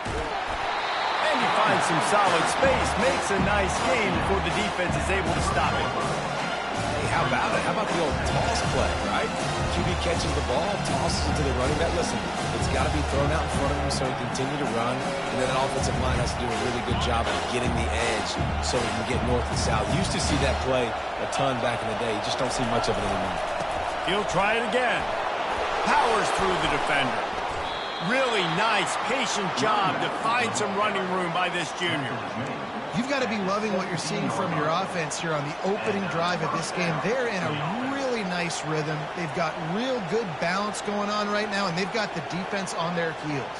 And he finds some solid space, makes a nice game before the defense is able to stop it. Hey, how about it? How about the old toss play, right? QB catches the ball, tosses it to the running back. Listen, it's got to be thrown out in front of him so he can continue to run. And then an offensive line has to do a really good job of getting the edge so he can get north and south. Used to see that play a ton back in the day. You just don't see much of it anymore. He'll try it again. Powers through the defender. Really nice, patient job to find some running room by this junior. You've got to be loving what you're seeing from your offense here on the opening drive of this game. They're in a really nice rhythm. They've got real good balance going on right now, and they've got the defense on their heels.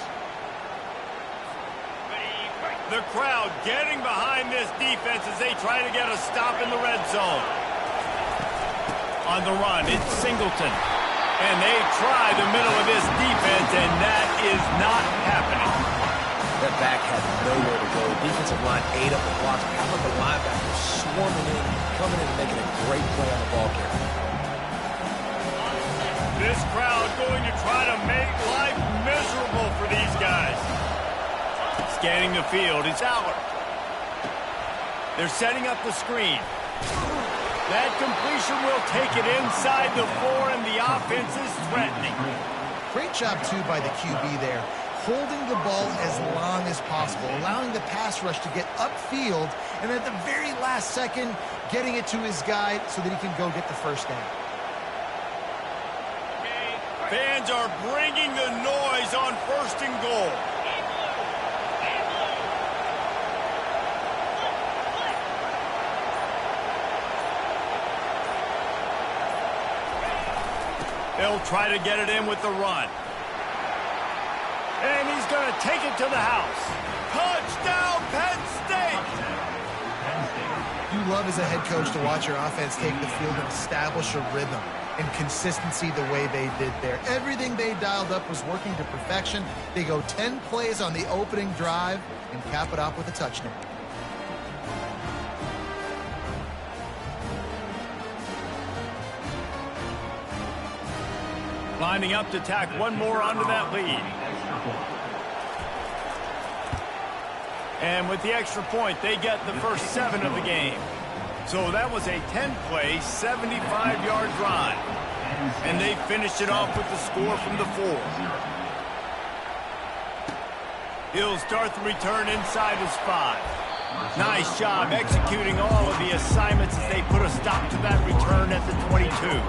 The crowd getting behind this defense as they try to get a stop in the red zone. On the run, it's Singleton. And they try the middle of this defense, and that is not happening. That back had nowhere to go. Defensive line ate up the blocks. How about the linebackers swarming in, coming in and making a great play on the ball carrier? This crowd going to try to make life miserable for these guys. Scanning the field, it's Aller. They're setting up the screen. That completion will take it inside the 4, and the offense is threatening. Great job, too, by the QB there, holding the ball as long as possible, allowing the pass rush to get upfield, and at the very last second, getting it to his guy so that he can go get the first down. Fans are bringing the noise on 1st and goal. They'll try to get it in with the run. And he's going to take it to the house. Touchdown, Penn State! You love as a head coach to watch your offense take the field and establish a rhythm and consistency the way they did there. Everything they dialed up was working to perfection. They go 10 plays on the opening drive and cap it off with a touchdown. Lining up to tack one more onto that lead. And with the extra point, they get the first 7 of the game. So that was a 10-play, 75-yard drive. And they finished it off with the score from the 4. He'll start the return inside his 5. Nice job executing all of the assignments as they put a stop to that return at the 22.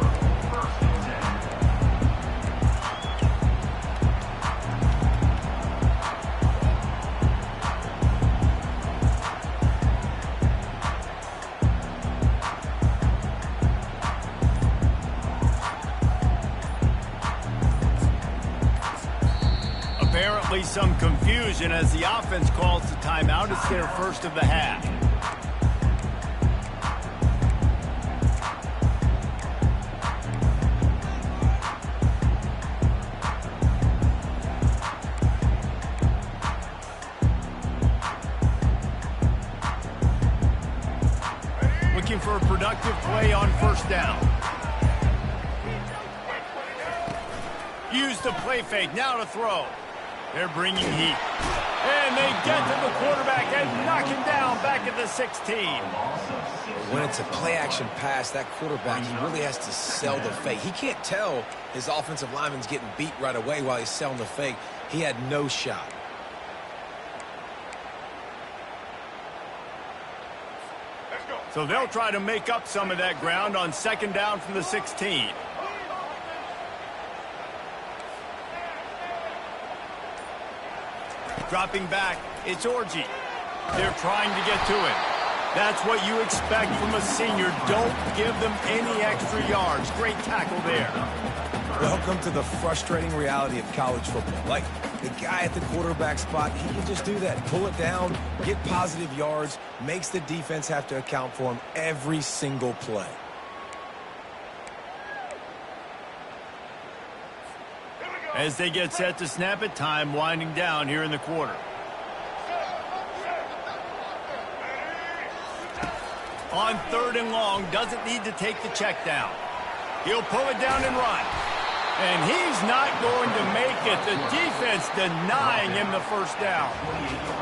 Apparently some confusion as the offense calls the timeout. It's their first of the half. Looking for a productive play on 1st down. Use the play fake, now to throw. They're bringing heat. And they get to the quarterback and knock him down back at the 16. When it's a play-action pass, that quarterback, he really has to sell the fake. He can't tell his offensive lineman's getting beat right away while he's selling the fake. He had no shot. So they'll try to make up some of that ground on 2nd down from the 16. Dropping back, it's Orji. They're trying to get to him. That's what you expect from a senior. Don't give them any extra yards. Great tackle there. Welcome to the frustrating reality of college football. Like, the guy at the quarterback spot, he can just do that. Pull it down, get positive yards, makes the defense have to account for him every single play. As they get set to snap it, time winding down here in the quarter. On 3rd and long, doesn't need to take the check down. He'll pull it down and run. And he's not going to make it. The defense denying him the first down.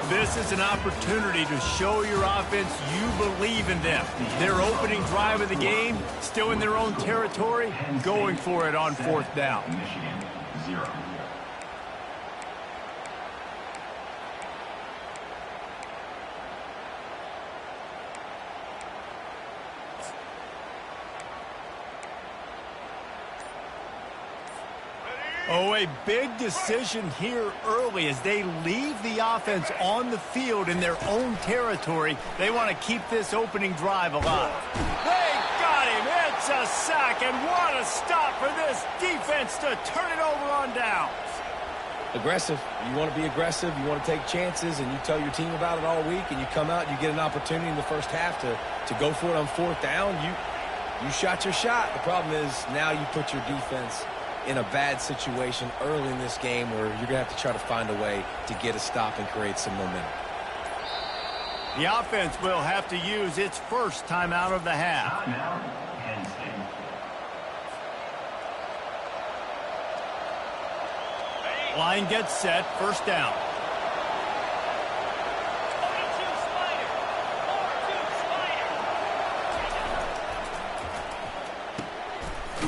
This is an opportunity to show your offense you believe in them. Their opening drive of the game, still in their own territory, going for it on 4th down. Michigan, 0. Oh, a big decision here early as they leave the offense on the field in their own territory. They want to keep this opening drive alive. They got him. It's a sack, and what a stop for this defense to turn it over on downs. Aggressive. You want to be aggressive. You want to take chances, and you tell your team about it all week, and you come out and you get an opportunity in the first half to go for it on 4th down. You shot your shot. The problem is now you put your defense in a bad situation early in this game where you're going to have to try to find a way to get a stop and create some momentum. The offense will have to use its first timeout of the half. Timeout, Penn State. Line gets set, first down.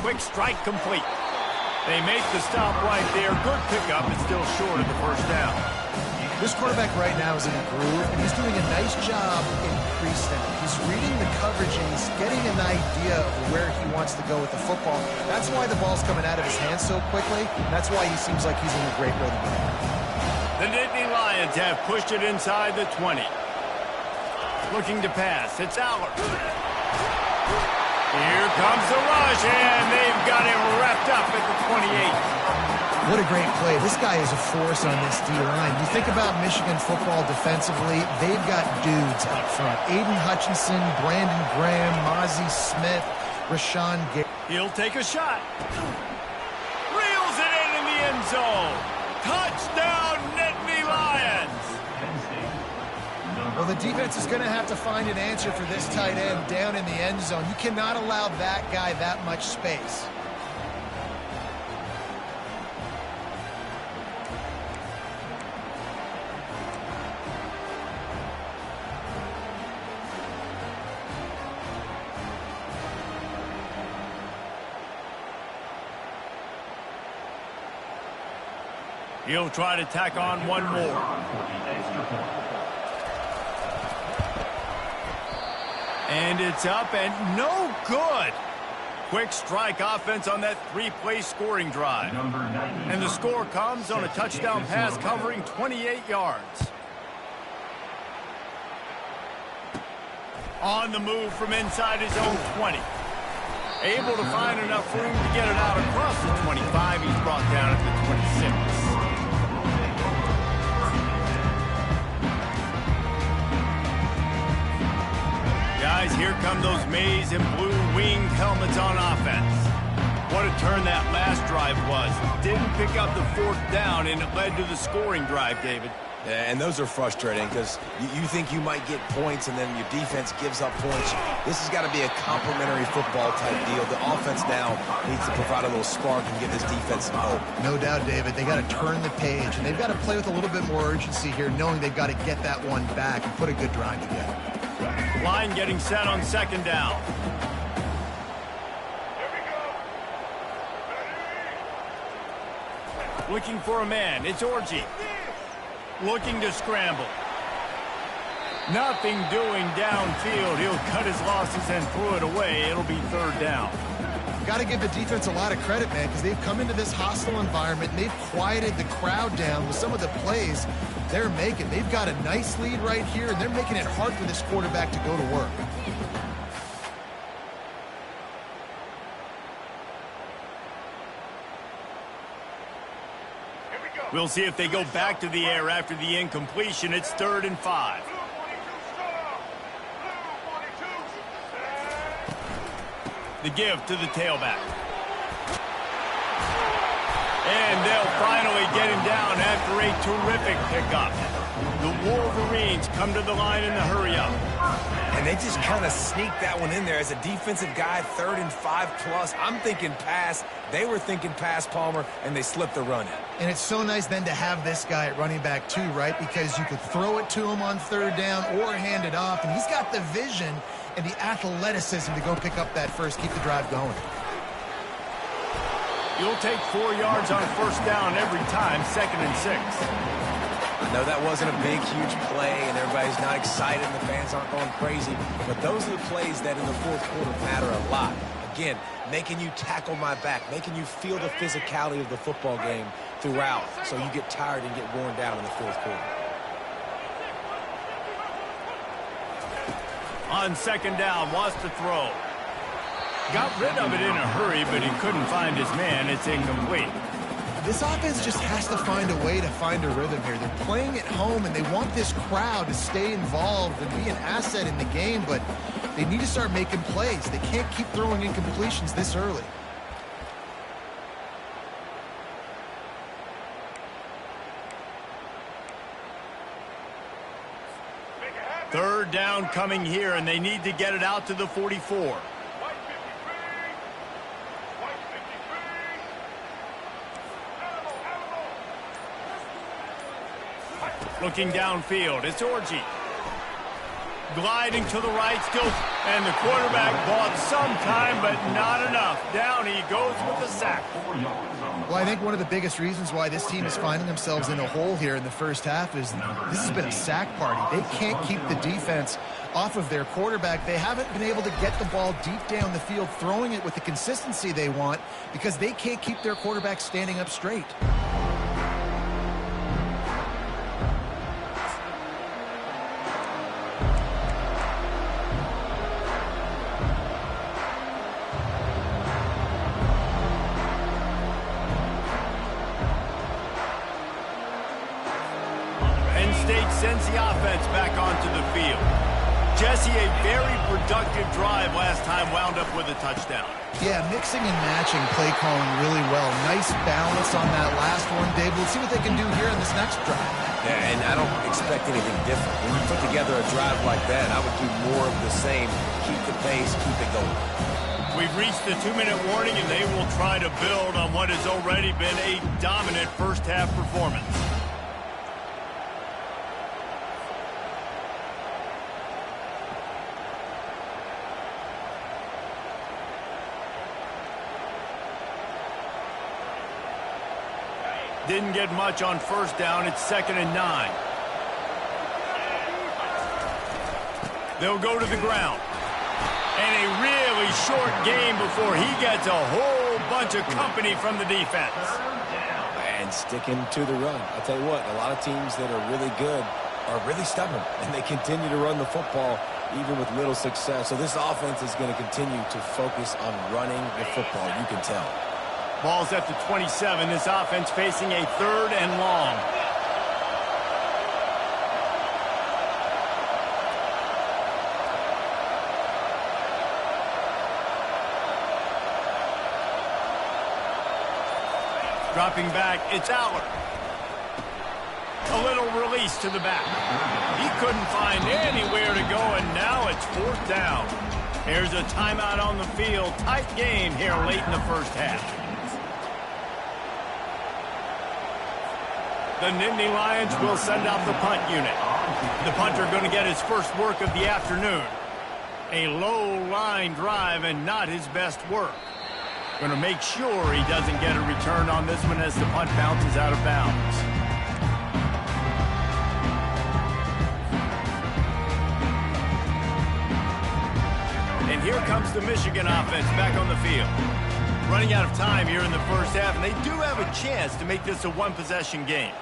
Quick strike complete. They make the stop right there. Good pickup, but still short of the first down. This quarterback right now is in a groove, and he's doing a nice job in pre-snap. He's reading the coverage, and he's getting an idea of where he wants to go with the football. That's why the ball's coming out of his hands so quickly. That's why he seems like he's in a great rhythm. The Nittany Lions have pushed it inside the 20. Looking to pass. It's Aller. Here comes the rush, and they've got him wrapped up at the 28. What a great play. This guy is a force on this D-line. You think about Michigan football defensively, they've got dudes up front. Aiden Hutchinson, Brandon Graham, Mozzie Smith, Rashawn Gary. He'll take a shot. Reels it in the end zone. Touchdown, Nittany Lions. Penn State. Well, the defense is going to have to find an answer for this tight end down in the end zone. You cannot allow that guy that much space. He'll try to tack on one more. For the extra point. And it's up and no good. Quick strike offense on that three-play scoring drive. Number 90. And the score comes on a touchdown pass covering 28 yards. On the move from inside his own 20. Able to find enough room to get it out across the 25. He's brought down at the 26. Guys, here come those maize and blue winged helmets on offense. What a turn that last drive was. Didn't pick up the fourth down, and it led to the scoring drive, David. Yeah, and those are frustrating because you think you might get points and then your defense gives up points. This has got to be a complementary football type deal. The offense now needs to provide a little spark and give this defense some hope. No doubt, David. They got to turn the page, and they've got to play with a little bit more urgency here, knowing they've got to get that one back and put a good drive together. Line getting set on second down. Looking for a man. It's Orji. Looking to scramble. Nothing doing downfield. He'll cut his losses and throw it away. It'll be third down. Got to give the defense a lot of credit, man, because they've come into this hostile environment, and they've quieted the crowd down with some of the plays they're making. They've got a nice lead right here, and they're making it hard for this quarterback to go to work. We'll see if they go back to the air after the incompletion. It's 3rd and 5. The give to the tailback. And they'll finally get him down after a terrific pickup. The Wolverines come to the line in the hurry-up. And they just kind of sneaked that one in there as a defensive guy, 3rd and 5 plus. I'm thinking pass. They were thinking pass, Palmer, and they slipped the run in. And it's so nice then to have this guy at running back too, right? Because you could throw it to him on 3rd down or hand it off, and he's got the vision and the athleticism to go pick up that first, keep the drive going. You'll take 4 yards on first down every time, 2nd and 6. I know that wasn't a big, huge play, and everybody's not excited, and the fans aren't going crazy, but those are the plays that in the fourth quarter matter a lot. Again, making you tackle my back, making you feel the physicality of the football game throughout, so you get tired and get worn down in the fourth quarter. On 2nd down, wants to throw. Got rid of it in a hurry, but he couldn't find his man. It's incomplete. This offense just has to find a way to find a rhythm here. They're playing at home, and they want this crowd to stay involved and be an asset in the game, but they need to start making plays. They can't keep throwing incompletions this early. Third down coming here, and they need to get it out to the 44. Looking downfield, it's Orji. Gliding to the right still, and the quarterback bought some time, but not enough. Down he goes with the sack. Well, I think one of the biggest reasons why this team is finding themselves in a hole here in the first half is this has been a sack party. They can't keep the defense off of their quarterback. They haven't been able to get the ball deep down the field, throwing it with the consistency they want because they can't keep their quarterback standing up straight. Sends the offense back onto the field. Jesse, a very productive drive last time, wound up with a touchdown. Yeah, mixing and matching play calling really well. Nice balance on that last one, Dave. Let's see what they can do here in this next drive. Yeah, and I don't expect anything different. When you put together a drive like that, I would do more of the same. Keep the pace, keep it going. We've reached the 2-minute warning, and they will try to build on what has already been a dominant first-half performance. Didn't get much on first down. It's 2nd and 9. They'll go to the ground. And a really short game before he gets a whole bunch of company from the defense. And sticking to the run. I'll tell you what, a lot of teams that are really good are really stubborn. And they continue to run the football even with little success. So this offense is going to continue to focus on running the football. You can tell. Ball's at the 27. This offense facing a 3rd and long. Dropping back, it's Aller. A little release to the back. He couldn't find anywhere to go, and now it's 4th down. Here's a timeout on the field. Tight game here late in the first half. The Nittany Lions will send out the punt unit. The punter going to get his first work of the afternoon. A low line drive and not his best work. Going to make sure he doesn't get a return on this one as the punt bounces out of bounds. And here comes the Michigan offense back on the field. Running out of time here in the first half, and they do have a chance to make this a one-possession game.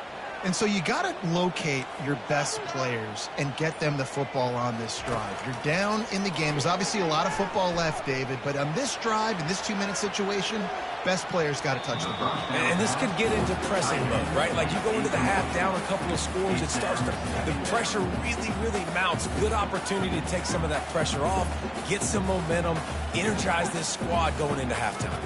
And so you got to locate your best players and get them the football on this drive. You're down in the game. There's obviously a lot of football left, David, but on this drive, in this 2-minute situation, best players got to touch the ball. And this could get into pressing mode, right? Like you go into the half down a couple of scores, it starts to, the pressure really mounts. Good opportunity to take some of that pressure off, get some momentum, energize this squad going into halftime.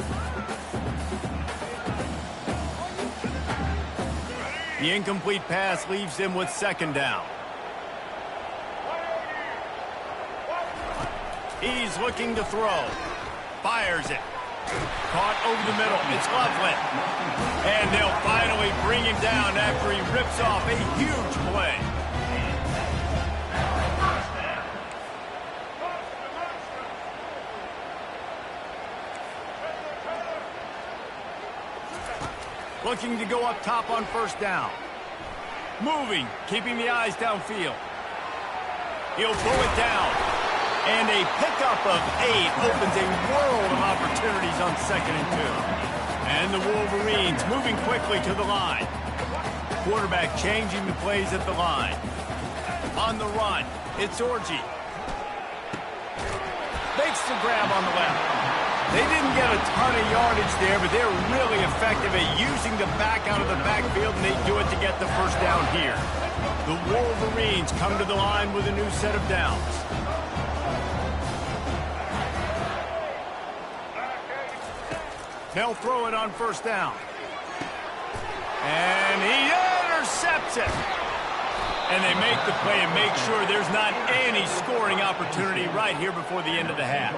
The incomplete pass leaves him with 2nd down. He's looking to throw. Fires it. Caught over the middle. It's Loveland. And they'll finally bring him down after he rips off a huge play. Looking to go up top on 1st down. Moving, keeping the eyes downfield. He'll pull it down. And a pickup of 8 opens a world of opportunities on 2nd and 2. And the Wolverines moving quickly to the line. Quarterback changing the plays at the line. On the run, it's Orji. Makes the grab on the left. They didn't get a ton of yardage there, but they're really effective at using the back out of the backfield, and they do it to get the first down here. The Wolverines come to the line with a new set of downs. They'll throw it on 1st down. And he intercepts it. And they make the play and make sure there's not any scoring opportunity right here before the end of the half.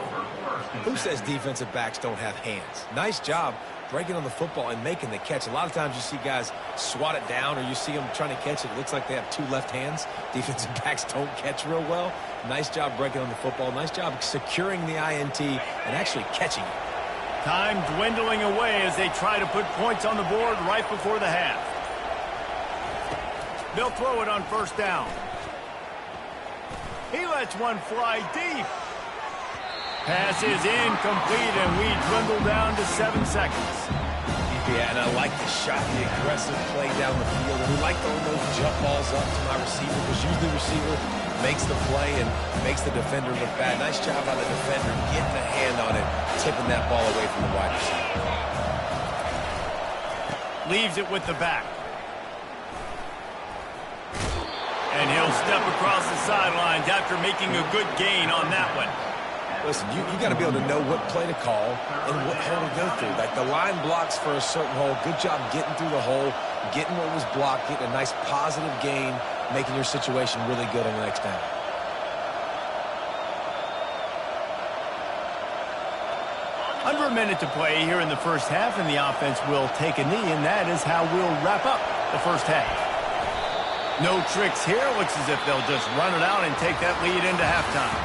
Who says defensive backs don't have hands? Nice job breaking on the football and making the catch. A lot of times you see guys swat it down, or you see them trying to catch it. It looks like they have two left hands. Defensive backs don't catch real well. Nice job breaking on the football. Nice job securing the INT and actually catching it. Time dwindling away as they try to put points on the board right before the half. They'll throw it on first down. He lets one fly deep. Pass is incomplete, and we dwindle down to 7 seconds. Yeah, and I like the shot, the aggressive play down the field. And we like throwing those jump balls up to my receiver, because usually the receiver makes the play and makes the defender look bad. Nice job by the defender getting a hand on it, tipping that ball away from the wide receiver. Leaves it with the back. And he'll step across the sidelines after making a good gain on that one. Listen, you got to be able to know what play to call and what hole to go through. Like, the line blocks for a certain hole. Good job getting through the hole, getting what was blocked, getting a nice positive gain, making your situation really good on the next down. Under a minute to play here in the first half, and the offense will take a knee, and that is how we'll wrap up the first half. No tricks here. Looks as if they'll just run it out and take that lead into halftime.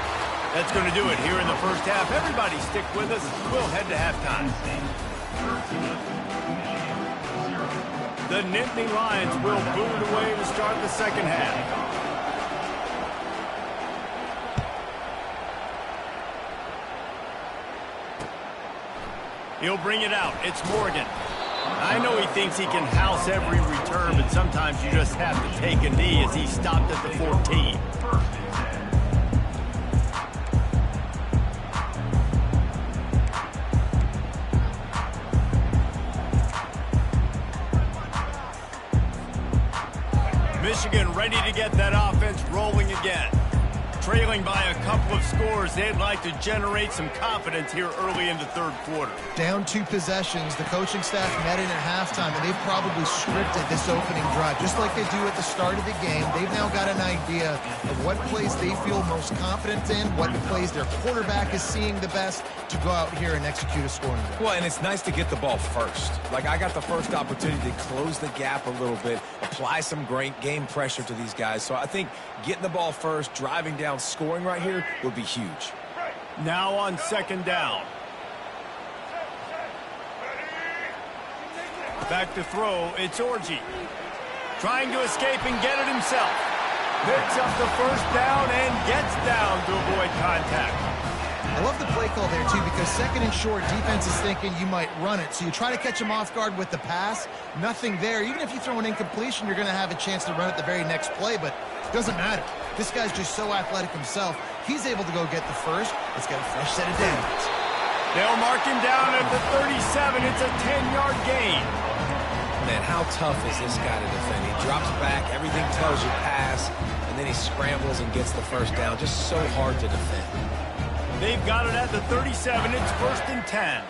That's going to do it here in the first half. Everybody stick with us. We'll head to halftime. The Nittany Lions will boot it away to start the second half. He'll bring it out. It's Morgan. I know he thinks he can house every return, but sometimes you just have to take a knee as he stopped at the 14. Michigan ready to get that offense rolling again. Trailing by a couple of scores, they'd like to generate some confidence here early in the third quarter. Down 2 possessions, the coaching staff met in at halftime, and they've probably scripted this opening drive. Just like they do at the start of the game, they've now got an idea of what plays they feel most confident in, what plays their quarterback is seeing the best to go out here and execute a scoring drive. Well, and it's nice to get the ball first. Like, I got the first opportunity to close the gap a little bit, apply some great game pressure to these guys. So I think getting the ball first, driving down, scoring right here would be huge. Now on second down. Back to throw, it's Orji. Trying to escape and get it himself. Picks up the first down and gets down to avoid contact. I love the play call there, too, because second and short, defense is thinking you might run it. So you try to catch him off guard with the pass. Nothing there. Even if you throw an incompletion, you're going to have a chance to run it the very next play, but it doesn't matter. This guy's just so athletic himself. He's able to go get the first. Let's get a fresh set of downs. They'll mark him down at the 37. It's a 10-yard gain. Man, how tough is this guy to defend? He drops back, everything tells you pass, and then he scrambles and gets the first down. Just so hard to defend. They've got it at the 37. It's 1st and 10.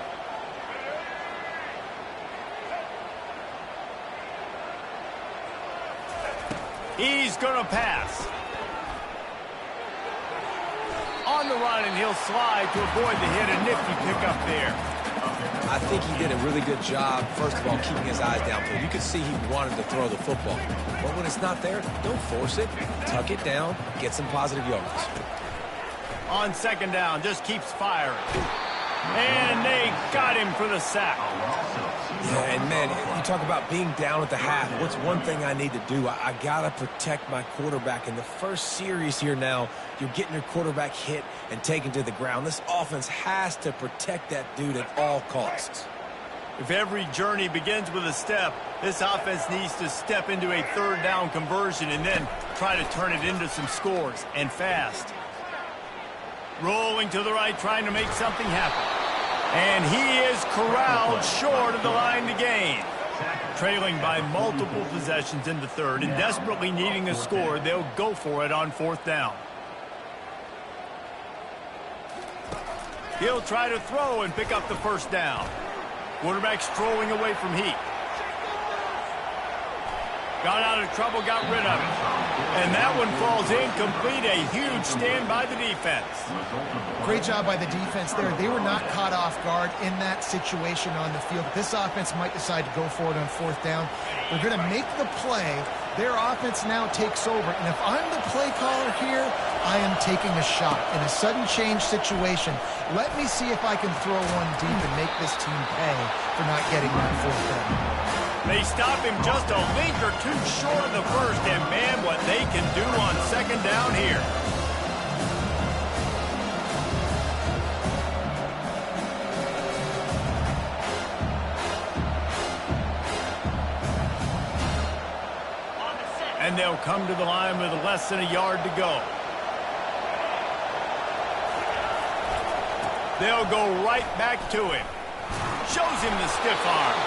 He's going to pass. On the run, and he'll slide to avoid the hit. A nifty pickup there. I think he did a really good job, first of all, keeping his eyes downfield. You could see he wanted to throw the football. But when it's not there, don't force it. Tuck it down, get some positive yards. On second down, just keeps firing. And they got him for the sack. Yeah, and man, you talk about being down at the half. What's one thing I need to do? I got to protect my quarterback. In the first series here now, you're getting your quarterback hit and taken to the ground. This offense has to protect that dude at all costs. If every journey begins with a step, this offense needs to step into a third down conversion and then try to turn it into some scores, and fast. Rolling to the right, trying to make something happen. And he is corralled short of the line to gain. Trailing by multiple possessions in the third and desperately needing a score, they'll go for it on 4th down. He'll try to throw and pick up the first down. Quarterback strolling away from heat. Got out of trouble, got rid of it. And that one falls incomplete. A huge stand by the defense. Great job by the defense there. They were not caught off guard in that situation on the field. This offense might decide to go for it on fourth down. They're going to make the play. Their offense now takes over. And if I'm the play caller here, I am taking a shot. In a sudden change situation, let me see if I can throw one deep and make this team pay for not getting that fourth down. They stop him just a link or two short of the first, and man, what they can do on second down here. And they'll come to the line with less than a yard to go. They'll go right back to him. Shows him the stiff arm.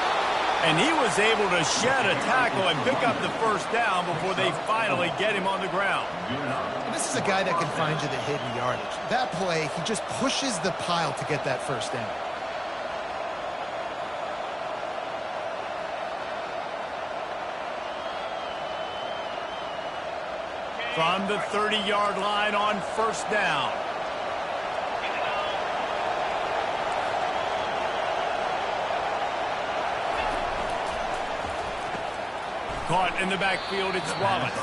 And he was able to shed a tackle and pick up the first down before they finally get him on the ground. And this is a guy that can find you the hidden yardage. That play, he just pushes the pile to get that first down. From the 30-yard line on first down. Caught in the backfield, it's Wallace.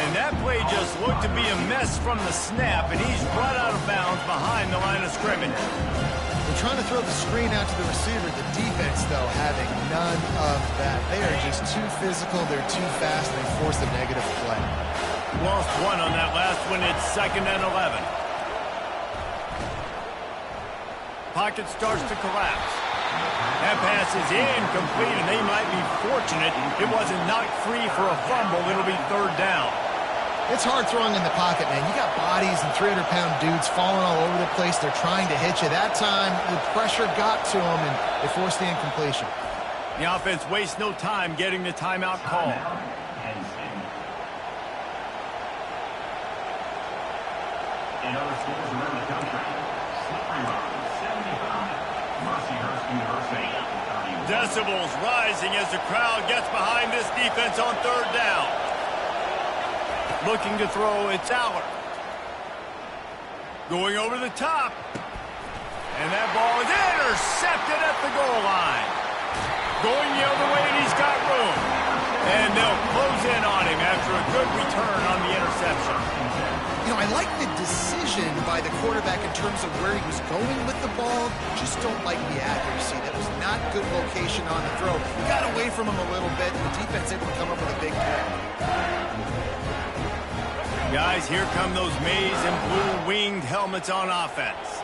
And that play just looked to be a mess from the snap, and he's right out of bounds behind the line of scrimmage. They're trying to throw the screen out to the receiver. The defense, though, having none of that. They are just too physical. They're too fast. They force a negative play. Lost one on that last one. It's 2nd and 11. Pocket starts to collapse. That pass is incomplete, and they might be fortunate it wasn't knocked free for a fumble. It'll be third down. It's hard throwing in the pocket, man. You got bodies and 300-pound dudes falling all over the place. They're trying to hit you. That time, the pressure got to them, and they forced the incompletion. The offense wastes no time getting the timeout call. In other schools around the country, Slippery Rock, 75. Mercyhurst University, 31. Decibels rising as the crowd gets behind this defense on third down. Looking to throw, it's Aller. Going over the top. And that ball is intercepted at the goal line. Going the other way, and he's got room. And they'll close in on him after a good return on the interception. You know, I like the decision by the quarterback in terms of where he was going with the ball. Just don't like the accuracy. That was not good location on the throw. He got away from him a little bit, and the defense able to come up with a big play. Guys, here come those maize and blue winged helmets on offense.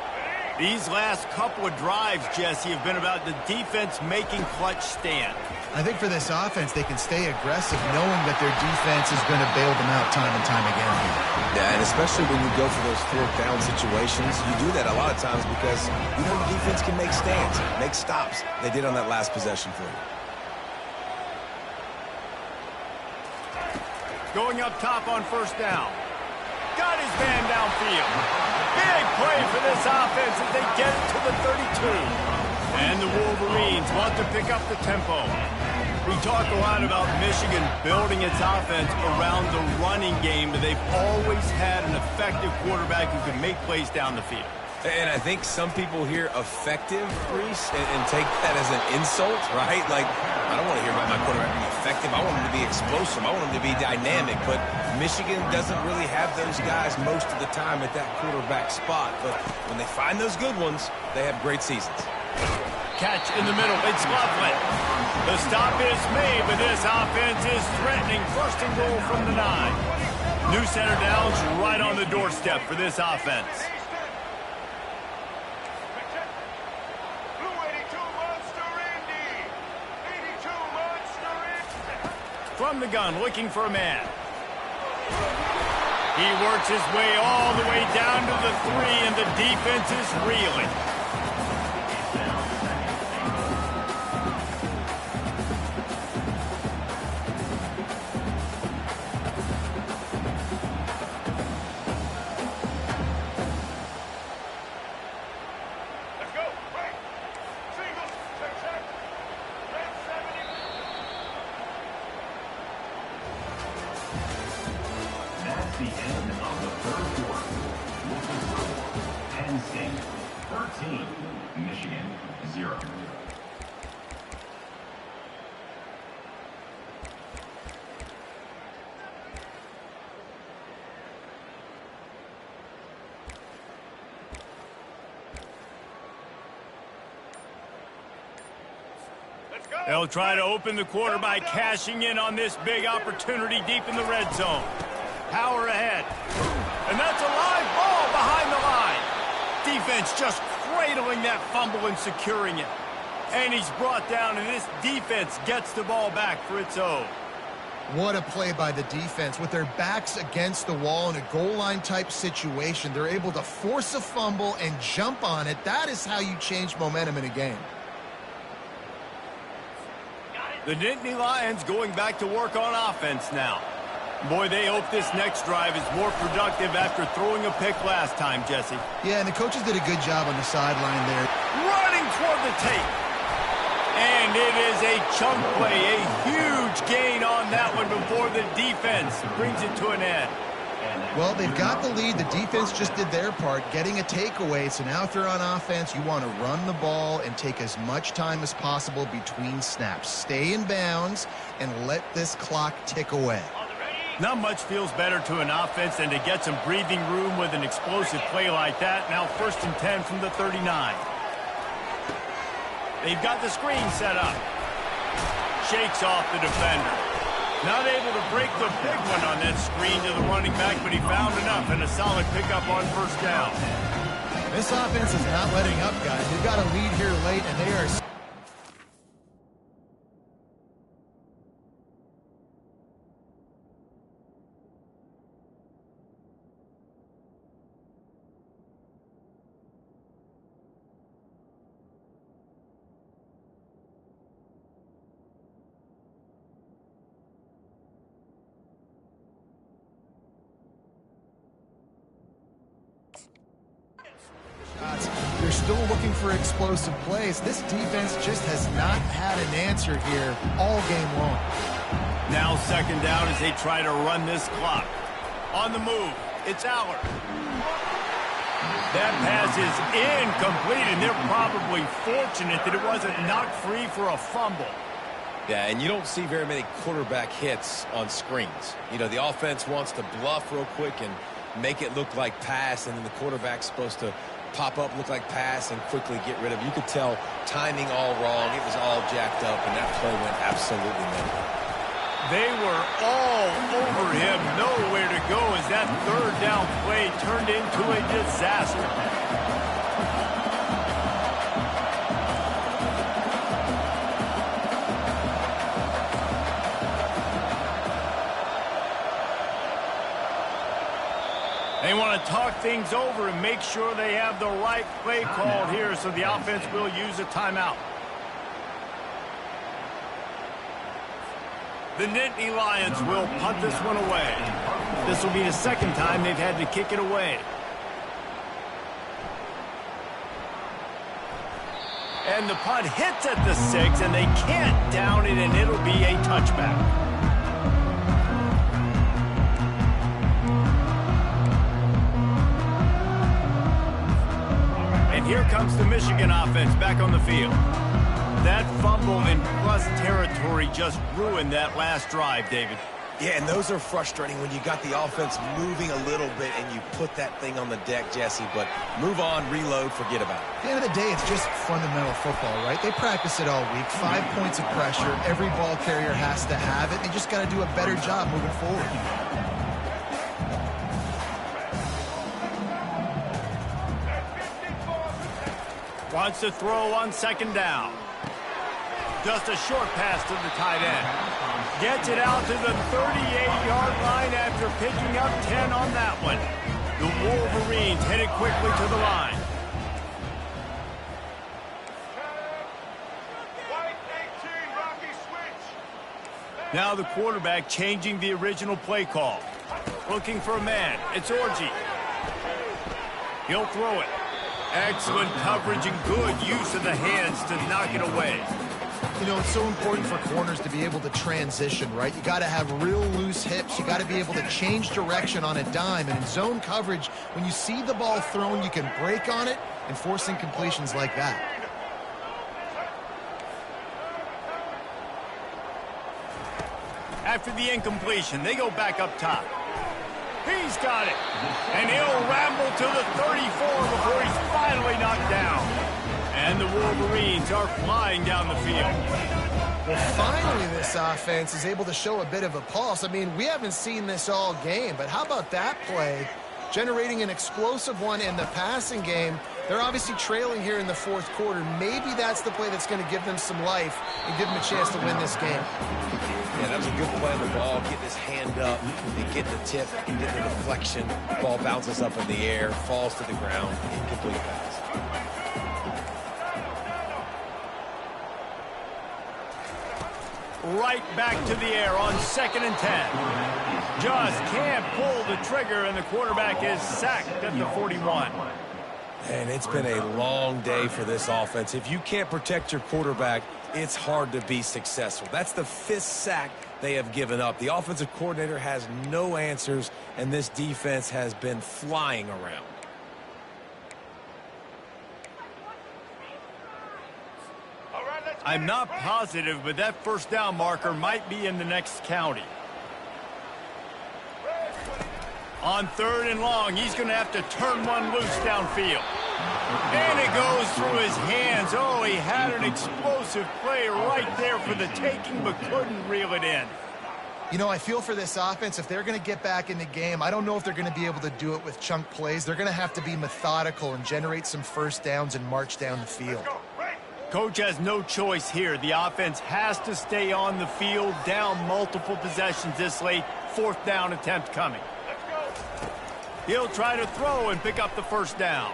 These last couple of drives, Jesse, have been about the defense making clutch stand. I think for this offense, they can stay aggressive knowing that their defense is going to bail them out time and time again here. Yeah, and especially when you go for those fourth down situations, you do that a lot of times because you know the defense can make stands, make stops. They did on that last possession for you. Going up top on first down. Got his man downfield. Big play for this offense as they get it to the 32. And the Wolverines want to pick up the tempo. We talk a lot about Michigan building its offense around the running game, but they've always had an effective quarterback who can make plays down the field. And I think some people hear effective, Reese, and take that as an insult, right? Like, I don't want to hear about my quarterback being effective. I want him to be explosive. I want him to be dynamic. But Michigan doesn't really have those guys most of the time at that quarterback spot. But when they find those good ones, they have great seasons. Catch in the middle. It's Loveland. The stop is made, but this offense is threatening. First and goal from the 9. New center downs right on the doorstep for this offense. From the gun, looking for a man. He works his way all the way down to the 3, and the defense is reeling. the end of the third quarter. Looking score, Penn State 13, Michigan 0. They'll try to open the quarter by cashing in on this big opportunity deep in the red zone. Power ahead. And that's a live ball behind the line. Defense just cradling that fumble and securing it. And he's brought down, and this defense gets the ball back for its own. What a play by the defense. With their backs against the wall in a goal line type situation, they're able to force a fumble and jump on it. That is how you change momentum in a game. The Nittany Lions going back to work on offense now. Boy, they hope this next drive is more productive after throwing a pick last time, Jesse. Yeah, and the coaches did a good job on the sideline there. Running toward the tape. And it is a chunk play, a huge gain on that one before the defense brings it to an end. Well, they've got the lead. The defense just did their part, getting a takeaway. So now if they're on offense, you want to run the ball and take as much time as possible between snaps. Stay in bounds and let this clock tick away. Not much feels better to an offense than to get some breathing room with an explosive play like that. Now 1st and 10 from the 39. They've got the screen set up. Shakes off the defender. Not able to break the big one on that screen to the running back, but he found enough and a solid pickup on 1st down. This offense is not letting up, guys. They've got a lead here late, and they are... They're still looking for explosive plays. This defense just has not had an answer here all game long. Now 2nd down as they try to run this clock. On the move, it's Aller. That pass is incomplete, and they're probably fortunate that it wasn't knocked free for a fumble. Yeah, and you don't see very many quarterback hits on screens. You know, the offense wants to bluff real quick and make it look like pass, and then the quarterback's supposed to pop up, look like pass, and quickly get rid of it. You could tell timing all wrong. It was all jacked up, and that play went absolutely nowhere. They were all over him, nowhere to go as that 3rd down play turned into a disaster. They want to talk things over and make sure they have the right play called here, so the offense will use a timeout. The Nittany Lions will punt this one away. This will be the 2nd time they've had to kick it away. And the punt hits at the 6, and they can't down it, and it'll be a touchback. Here comes the Michigan offense back on the field. That fumble in plus territory just ruined that last drive, David. Yeah, and those are frustrating when you got the offense moving a little bit and you put that thing on the deck, Jesse. But move on, reload, forget about it. At the end of the day, it's just fundamental football, right? They practice it all week. 5 points of pressure. Every ball carrier has to have it. They just got to do a better job moving forward. Wants to throw on 2nd down. Just a short pass to the tight end. Gets it out to the 38-yard line after picking up 10 on that one. The Wolverines headed quickly to the line. Now the quarterback changing the original play call. Looking for a man. It's Orji. He'll throw it. Excellent coverage and good use of the hands to knock it away. You know, it's so important for corners to be able to transition, right? You got to have real loose hips. You got to be able to change direction on a dime. And in zone coverage, when you see the ball thrown, you can break on it and force incompletions like that. After the incompletion, they go back up top. He's got it. And he'll ramble to the 34 before he's finally knocked down. And the Wolverines are flying down the field. Well, finally this offense is able to show a bit of a pulse. I mean, we haven't seen this all game, but how about that play? Generating an explosive one in the passing game. They're obviously trailing here in the fourth quarter. Maybe that's the play that's going to give them some life and give them a chance to win this game. Yeah, that was a good play on the ball. Getting his hand up and getting the tip, getting the deflection. Ball bounces up in the air, falls to the ground, incomplete pass. Right back to the air on 2nd and 10. Just can't pull the trigger, and the quarterback is sacked at the 41. And it's been a long day for this offense. If you can't protect your quarterback, it's hard to be successful. That's the 5th sack they have given up. The offensive coordinator has no answers, and this defense has been flying around. I'm not positive, but that first down marker might be in the next county. On 3rd and long, he's going to have to turn one loose downfield. And it goes through his hands. Oh, he had an explosive play right there for the taking, but couldn't reel it in. You know, I feel for this offense, if they're going to get back in the game, I don't know if they're going to be able to do it with chunk plays. They're going to have to be methodical and generate some first downs and march down the field. Coach has no choice here. The offense has to stay on the field, down multiple possessions this late. 4th down attempt coming. He'll try to throw and pick up the first down.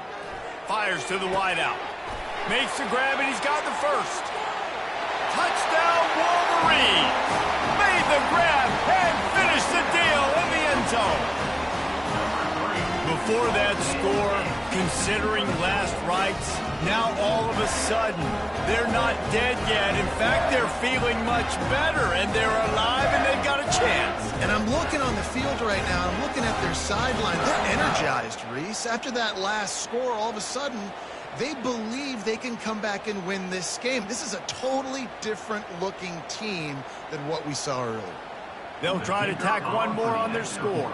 Fires to the wideout. Makes the grab, and he's got the first. Touchdown, Wolverines! Made the grab and finished the deal in the end zone. Before that score, considering last rites, now all of a sudden, they're not dead yet. In fact, they're feeling much better, and they're alive, and they've got a chance. And I'm looking on the field right now. I'm looking at their sideline. They're energized, Reese. After that last score, all of a sudden, they believe they can come back and win this game. This is a totally different-looking team than what we saw earlier. They'll try to tack one more on their score.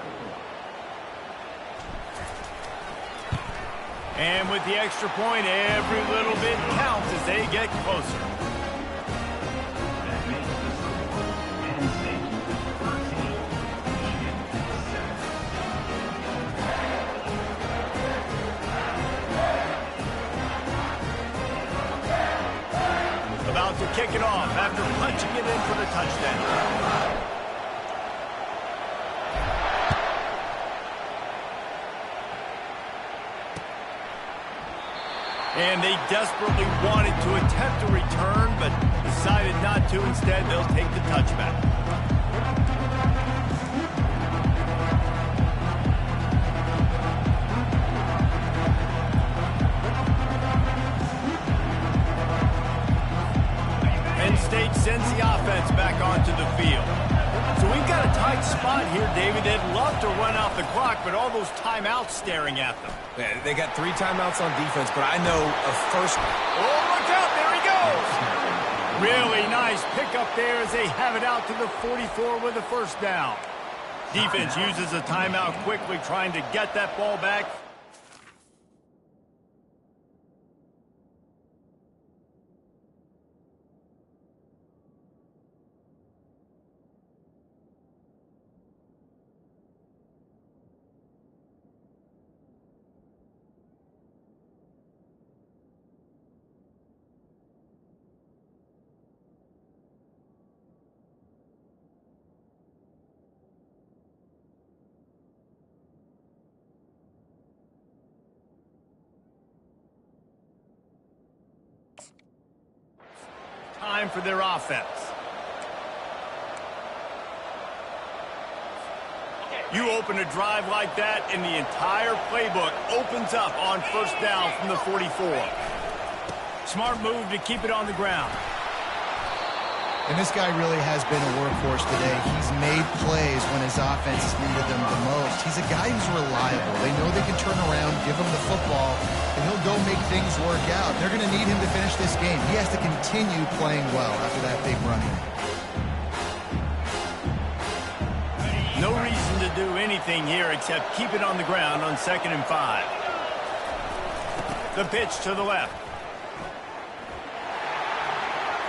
And with the extra point, every little bit counts as they get closer. About to kick it off after punching it in for the touchdown. And they desperately wanted to attempt a return, but decided not to. Instead, they'll take the touchback. Penn State sends the offense back onto the field. So we've got a tight spot here, David. They'd love to run out the clock, but all those timeouts staring at them. Yeah, they got 3 timeouts on defense, but I know a first. Oh, look out. There he goes. Really nice pickup there as they have it out to the 44 with a first down. Defense uses a timeout quickly, trying to get that ball back. Time for their offense. You open a drive like that, and the entire playbook opens up on first down from the 44. Smart move to keep it on the ground. And this guy really has been a workhorse today. He's made plays when his offense has needed them the most. He's a guy who's reliable. They know they can turn around, give him the football, and he'll go make things work out. They're going to need him to finish this game. He has to continue playing well after that big run. No reason to do anything here except keep it on the ground on 2nd and 5. The pitch to the left.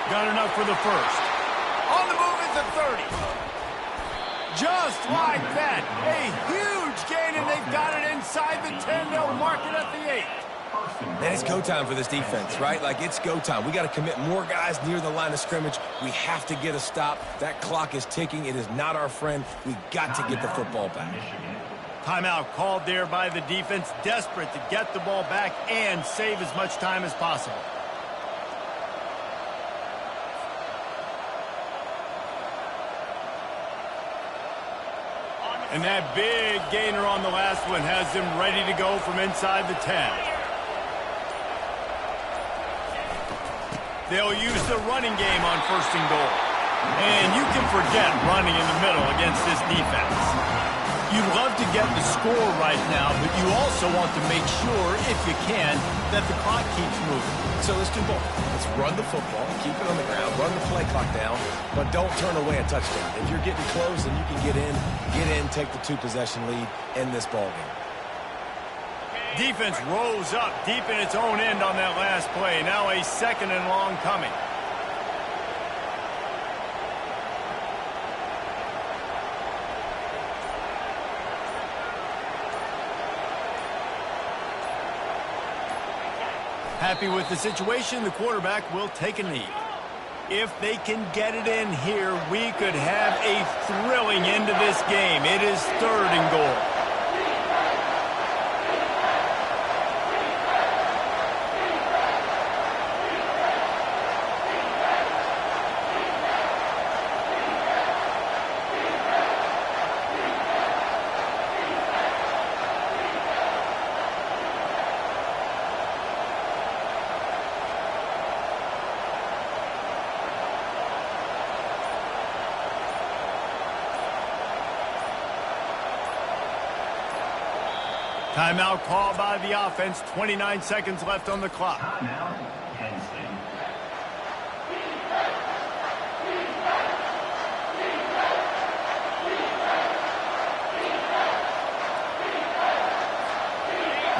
Got enough for the first. On the move at the 30. Just like that. A huge gain, and they've got it inside the 10. They'll mark it at the 8. Man, it's go time for this defense, right? Like, it's go time. We got to commit more guys near the line of scrimmage. We have to get a stop. That clock is ticking. It is not our friend. We got to get the football back. Timeout called there by the defense, desperate to get the ball back and save as much time as possible. And that big gainer on the last one has them ready to go from inside the 10. They'll use the running game on 1st and goal. And you can forget running in the middle against this defense. You'd love to get the score right now, but you also want to make sure, if you can, that the clock keeps moving. So let's do both. Let's run the football, keep it on the ground, run the play clock down, but don't turn away a touchdown. If you're getting close and you can get in, take the 2-possession lead, end this ball game. Defense rose up deep in its own end on that last play. Now a 2nd and long coming. Happy with the situation, the quarterback will take a knee. If they can get it in here, we could have a thrilling end to this game. It is 3rd and goal. Timeout called by the offense. 29 seconds left on the clock. Now, Penn State.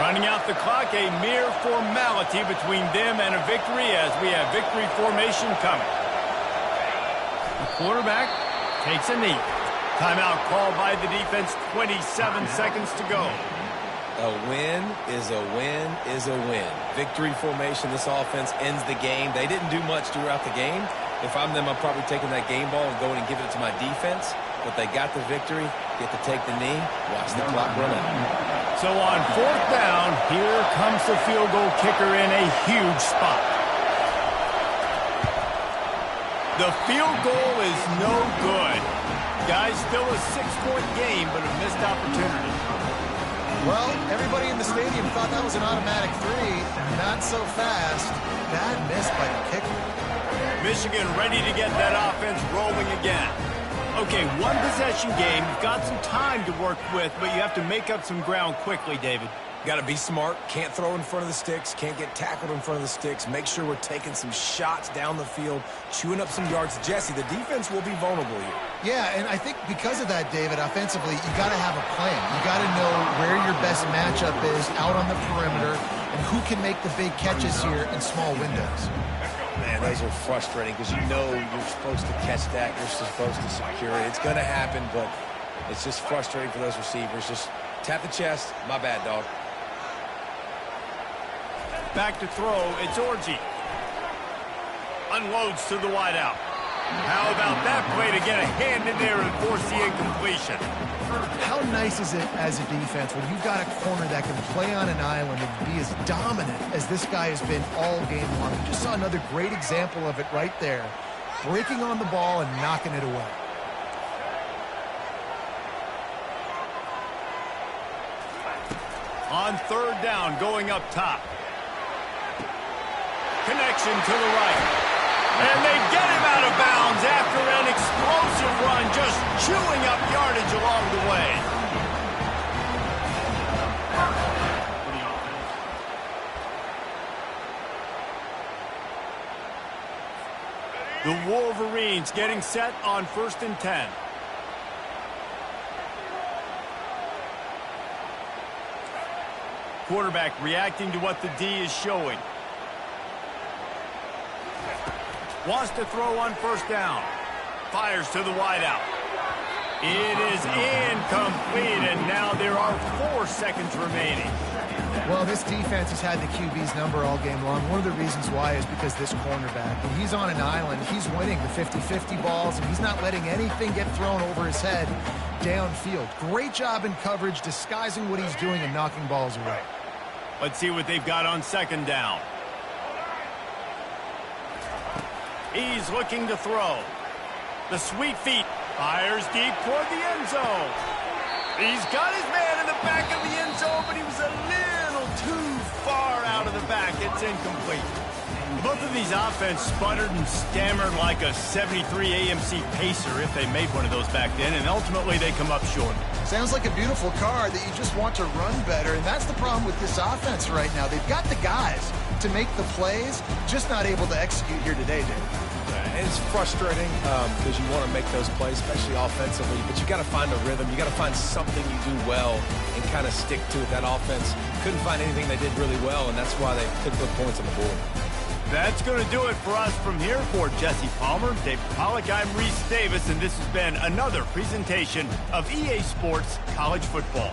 Running out the clock, a mere formality between them and a victory as we have victory formation coming. The quarterback takes a knee. Timeout called by the defense. 27 seconds to go. A win is a win is a win. Victory formation, this offense ends the game. They didn't do much throughout the game. If I'm them, I'm probably taking that game ball and going and giving it to my defense. But they got the victory, get to take the knee, watch the clock run out. So on 4th down, here comes the field goal kicker in a huge spot. The field goal is no good. Guys, still a 6-point game, but a missed opportunity. Well, everybody in the stadium thought that was an automatic 3. Not so fast. Bad miss by the kicker. Michigan ready to get that offense rolling again. Okay, 1-possession game. You've got some time to work with, but you have to make up some ground quickly, David. Got to be smart. Can't throw in front of the sticks. Can't get tackled in front of the sticks. Make sure we're taking some shots down the field, chewing up some yards. Jesse, the defense will be vulnerable here. Yeah, and I think because of that, David, offensively, you got to have a plan. You got to know where your best matchup is out on the perimeter and who can make the big catches here in small windows. Man, those are frustrating because you know you're supposed to catch that. You're supposed to secure it. It's going to happen, but it's just frustrating for those receivers. Just tap the chest. My bad, dog. Back to throw, it's Orji. Unloads to the wideout. How about that play to get a hand in there and force the incompletion? How nice is it as a defense when you've got a corner that can play on an island and be as dominant as this guy has been all game long? We just saw another great example of it right there. Breaking on the ball and knocking it away. On 3rd down, going up top. Connection to the right. And they get him out of bounds after an explosive run, just chewing up yardage along the way. The Wolverines getting set on 1st and 10. Quarterback reacting to what the D is showing. Wants to throw on 1st down. Fires to the wideout. It is incomplete, and now there are 4 seconds remaining. Well, this defense has had the QB's number all game long. One of the reasons why is because this cornerback, when he's on an island, he's winning the 50-50 balls, and he's not letting anything get thrown over his head downfield. Great job in coverage, disguising what he's doing and knocking balls away. Let's see what they've got on 2nd down. He's looking to throw. The sweet feet fires deep toward the end zone. He's got his man in the back of the end zone, but he was a little too far out of the back. It's incomplete. Both of these offense sputtered and stammered like a 73 AMC Pacer if they made one of those back then, and ultimately they come up short. Sounds like a beautiful car that you just want to run better, and that's the problem with this offense right now. They've got the guys to make the plays, just not able to execute here today, Dave. And it's frustrating because you want to make those plays, especially offensively, but you got to find a rhythm. You got to find something you do well and kind of stick to it. That offense couldn't find anything they did really well, and that's why they couldn't put points on the board. That's going to do it for us from here. For Jesse Palmer, Dave Pollack, I'm Reese Davis, and this has been another presentation of EA Sports College Football.